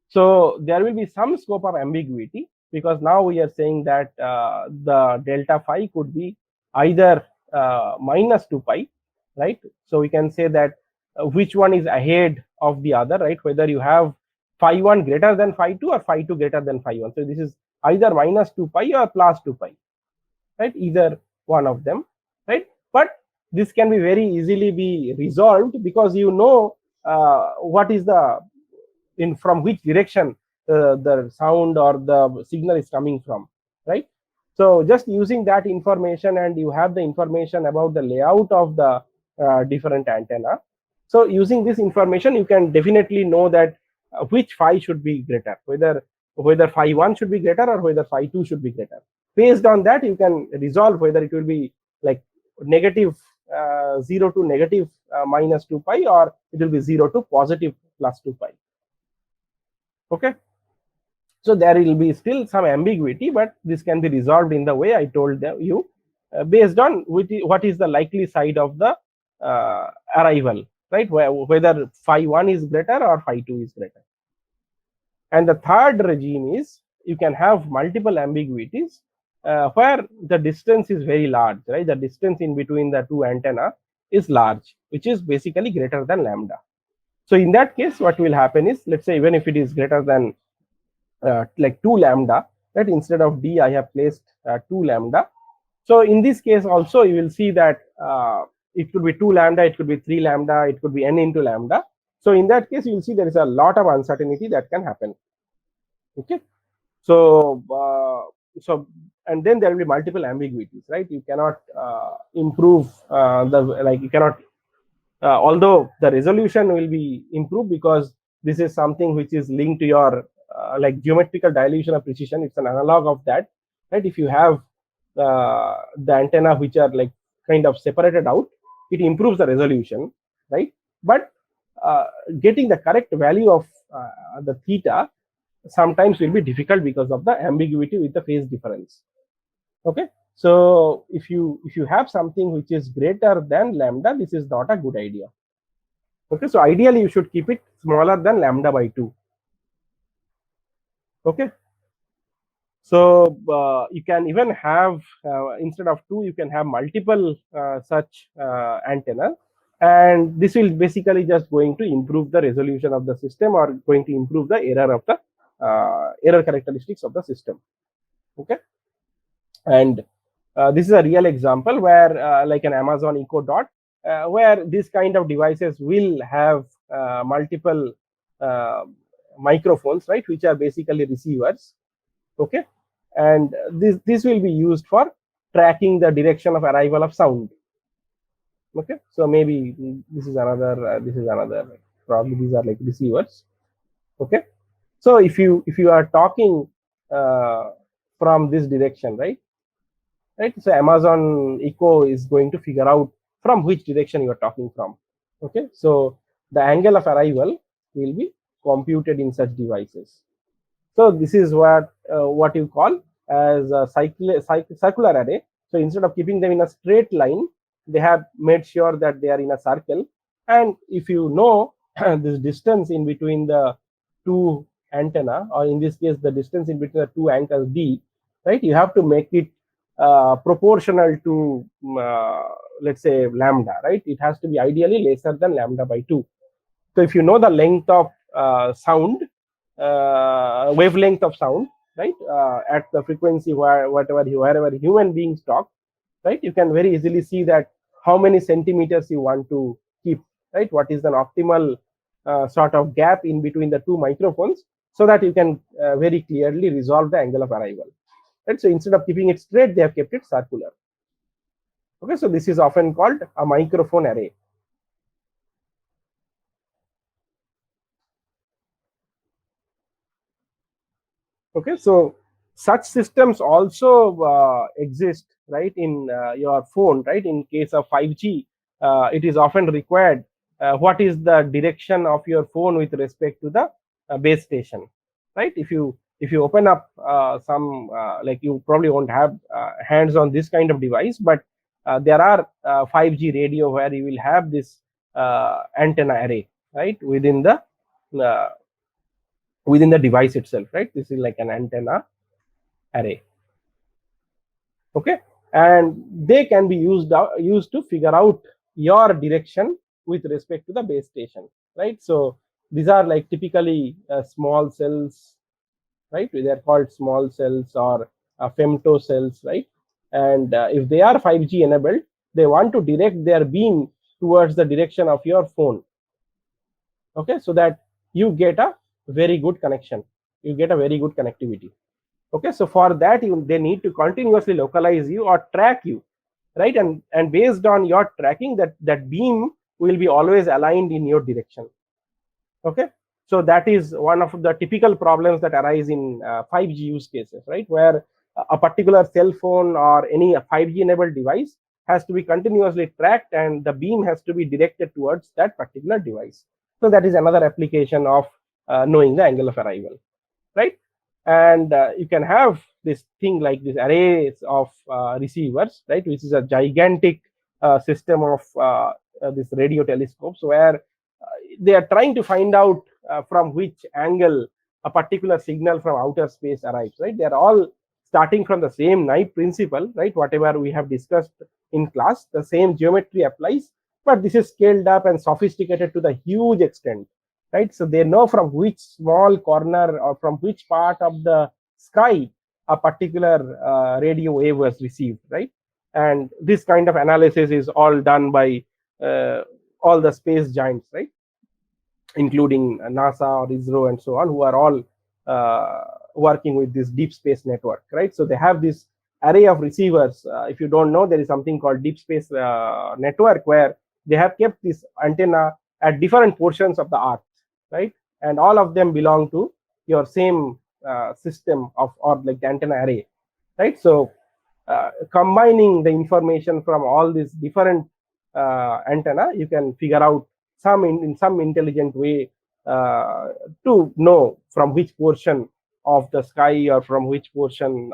so there will be some scope of ambiguity, because now we are saying that the delta phi could be either minus 2 pi, right? So we can say that which one is ahead of the other, right? Whether you have phi 1 greater than phi 2 or phi 2 greater than phi 1. So this is either minus 2 pi or plus 2 pi, right? Either one of them, right? But this can be very easily be resolved, because you know what is the from which direction the sound or the signal is coming from, right? So just using that information, and you have the information about the layout of the different antenna. So using this information, you can definitely know that which phi should be greater, whether phi 1 should be greater or whether phi 2 should be greater. Based on that, you can resolve whether it will be like negative 0 to negative minus 2 pi, or it will be 0 to positive plus 2 pi. Okay, so there will be still some ambiguity, but this can be resolved in the way I told you, based on what is the likely side of the arrival, right? Whether phi 1 is greater or phi 2 is greater. And the third regime is you can have multiple ambiguities where the distance is very large, right? The distance in between the two antenna is large, which is basically greater than lambda. So in that case, what will happen is, let's say even if it is greater than like 2 lambda, right? Instead of d, I have placed 2 lambda. So in this case also, you will see that it could be 2 lambda, it could be 3 lambda, it could be n into lambda. So in that case, you will see there is a lot of uncertainty that can happen. Okay, so and then there will be multiple ambiguities, right? You cannot improve you cannot although the resolution will be improved, because this is something which is linked to your like geometrical dilution of precision. It's an analog of that, right? If you have the antenna which are like kind of separated out, it improves the resolution, right? But getting the correct value of the theta sometimes will be difficult because of the ambiguity with the phase difference. Okay, so if you have something which is greater than lambda, this is not a good idea. Okay, so ideally you should keep it smaller than lambda by 2. Okay, so you can even have instead of 2, you can have multiple such antennas, and this will basically just going to improve the resolution of the system, or going to improve the error of the error characteristics of the system. Okay, and this is a real example where like an Amazon Echo Dot, where this kind of devices will have multiple microphones, right, which are basically receivers. Okay, and this will be used for tracking the direction of arrival of sound. Okay, so maybe this is another probably these are like receivers. Okay, so if you are talking from this direction, right, so Amazon Echo is going to figure out from which direction you are talking from. Okay, so the angle of arrival will be computed in such devices. So this is what you call as a circular array. So instead of keeping them in a straight line, they have made sure that they are in a circle. And if you know this distance in between the two antenna, or in this case the distance in between the two anchors D, right, you have to make it proportional to let's say lambda, right? It has to be ideally lesser than lambda by 2. So if you know the length of sound, wavelength of sound, right, at the frequency wherever human beings talk, right, you can very easily see that how many centimeters you want to keep, right? What is an optimal sort of gap in between the two microphones, so that you can very clearly resolve the angle of arrival. Right? So instead of keeping it straight, they have kept it circular. Okay, so this is often called a microphone array. Okay, so such systems also exist, right, in your phone, right? In case of 5G, it is often required what is the direction of your phone with respect to the base station, right? If you open up some like, you probably won't have hands on this kind of device, but there are 5G radio where you will have this antenna array, right, within the within the device itself, right? This is like an antenna array. Okay, and they can be used to figure out your direction with respect to the base station, right? So these are like typically small cells, right? They are called small cells or femto cells, right? And if they are 5G enabled, they want to direct their beam towards the direction of your phone. Okay, so that you get a very good connection, you get a very good connectivity. Okay, so for that they need to continuously localize you or track you, right? And based on your tracking, that beam will be always aligned in your direction. Okay, so that is one of the typical problems that arise in 5G use cases, right? Where a particular cell phone or any 5G enabled device has to be continuously tracked and the beam has to be directed towards that particular device. So that is another application of knowing the angle of arrival, right? And you can have this thing like this arrays of receivers, right? Which is a gigantic system of this radio telescopes where they are trying to find out from which angle a particular signal from outer space arrives, right? They are all starting from the same Naive principle, right? Whatever we have discussed in class, the same geometry applies, but this is scaled up and sophisticated to the huge extent, right? So they know from which small corner or from which part of the sky a particular radio wave was received, right? And this kind of analysis is all done by all the space giants, right? Including NASA or ISRO and so on, who are all working with this deep space network, right? So they have this array of receivers. If you don't know, there is something called deep space network where they have kept this antenna at different portions of the earth, right? And all of them belong to your same system of, or like the antenna array, right? So combining the information from all these different antenna, you can figure out some in some intelligent way to know from which portion of the sky or from which portion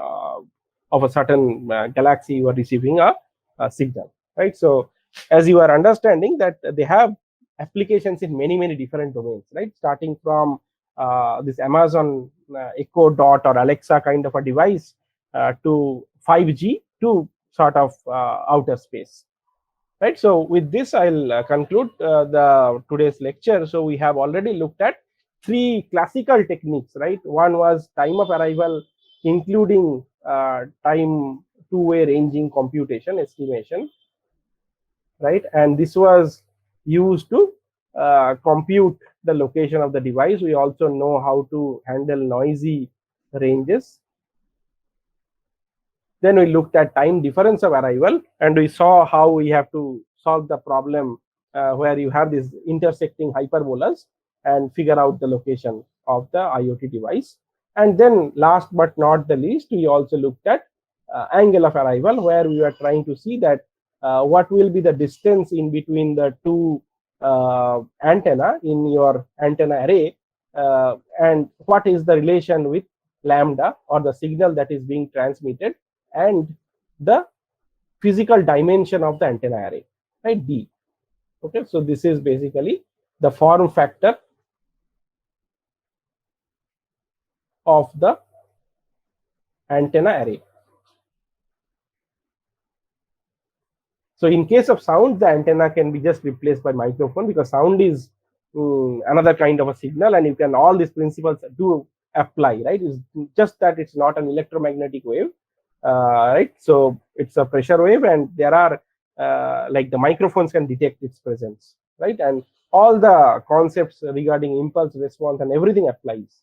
of a certain galaxy you are receiving a signal, right? So as you are understanding that they have applications in many different domains, right? Starting from this Amazon Echo Dot or Alexa kind of a device to 5G to sort of outer space. Right. So with this, I'll conclude the today's lecture. So we have already looked at three classical techniques, right? One was time of arrival, including time two-way ranging computation estimation, right? And this was used to compute the location of the device. We also know how to handle noisy ranges. Then we looked at time difference of arrival, and we saw how we have to solve the problem where you have these intersecting hyperbolas and figure out the location of the IoT device. And then last but not the least, we also looked at angle of arrival, where we were trying to see that what will be the distance in between the two antenna in your antenna array, and what is the relation with lambda, or the signal that is being transmitted, and the physical dimension of the antenna array, right? D. Okay, so this is basically the form factor of the antenna array. So in case of sound, the antenna can be just replaced by microphone, because sound is another kind of a signal, and you can, all these principles do apply, right? It's just that it's not an electromagnetic wave, right? So it's a pressure wave, and there are like the microphones can detect its presence, right? And all the concepts regarding impulse response and everything applies,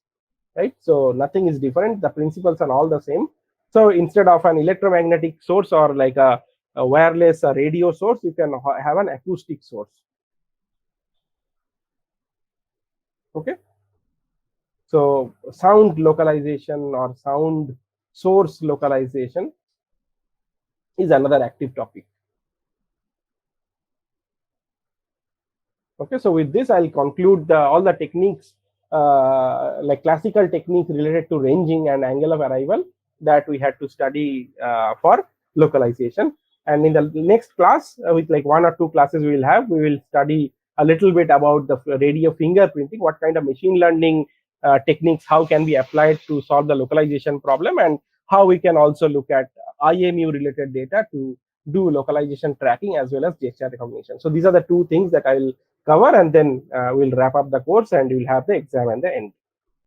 right? So nothing is different. The principles are all the same. So instead of an electromagnetic source or like a wireless radio source, you can have an acoustic source. Okay. So sound localization or sound source localization is another active topic. Okay, so with this, I'll conclude all the techniques, like classical techniques related to ranging and angle of arrival that we had to study for localization. And in the next class, with like 1 or 2 classes we will study a little bit about the radio fingerprinting, what kind of machine learning techniques, how can be applied to solve the localization problem, and how we can also look at IMU related data to do localization tracking as well as gesture recognition. So these are the two things that I'll cover, and then we'll wrap up the course and we'll have the exam and the end.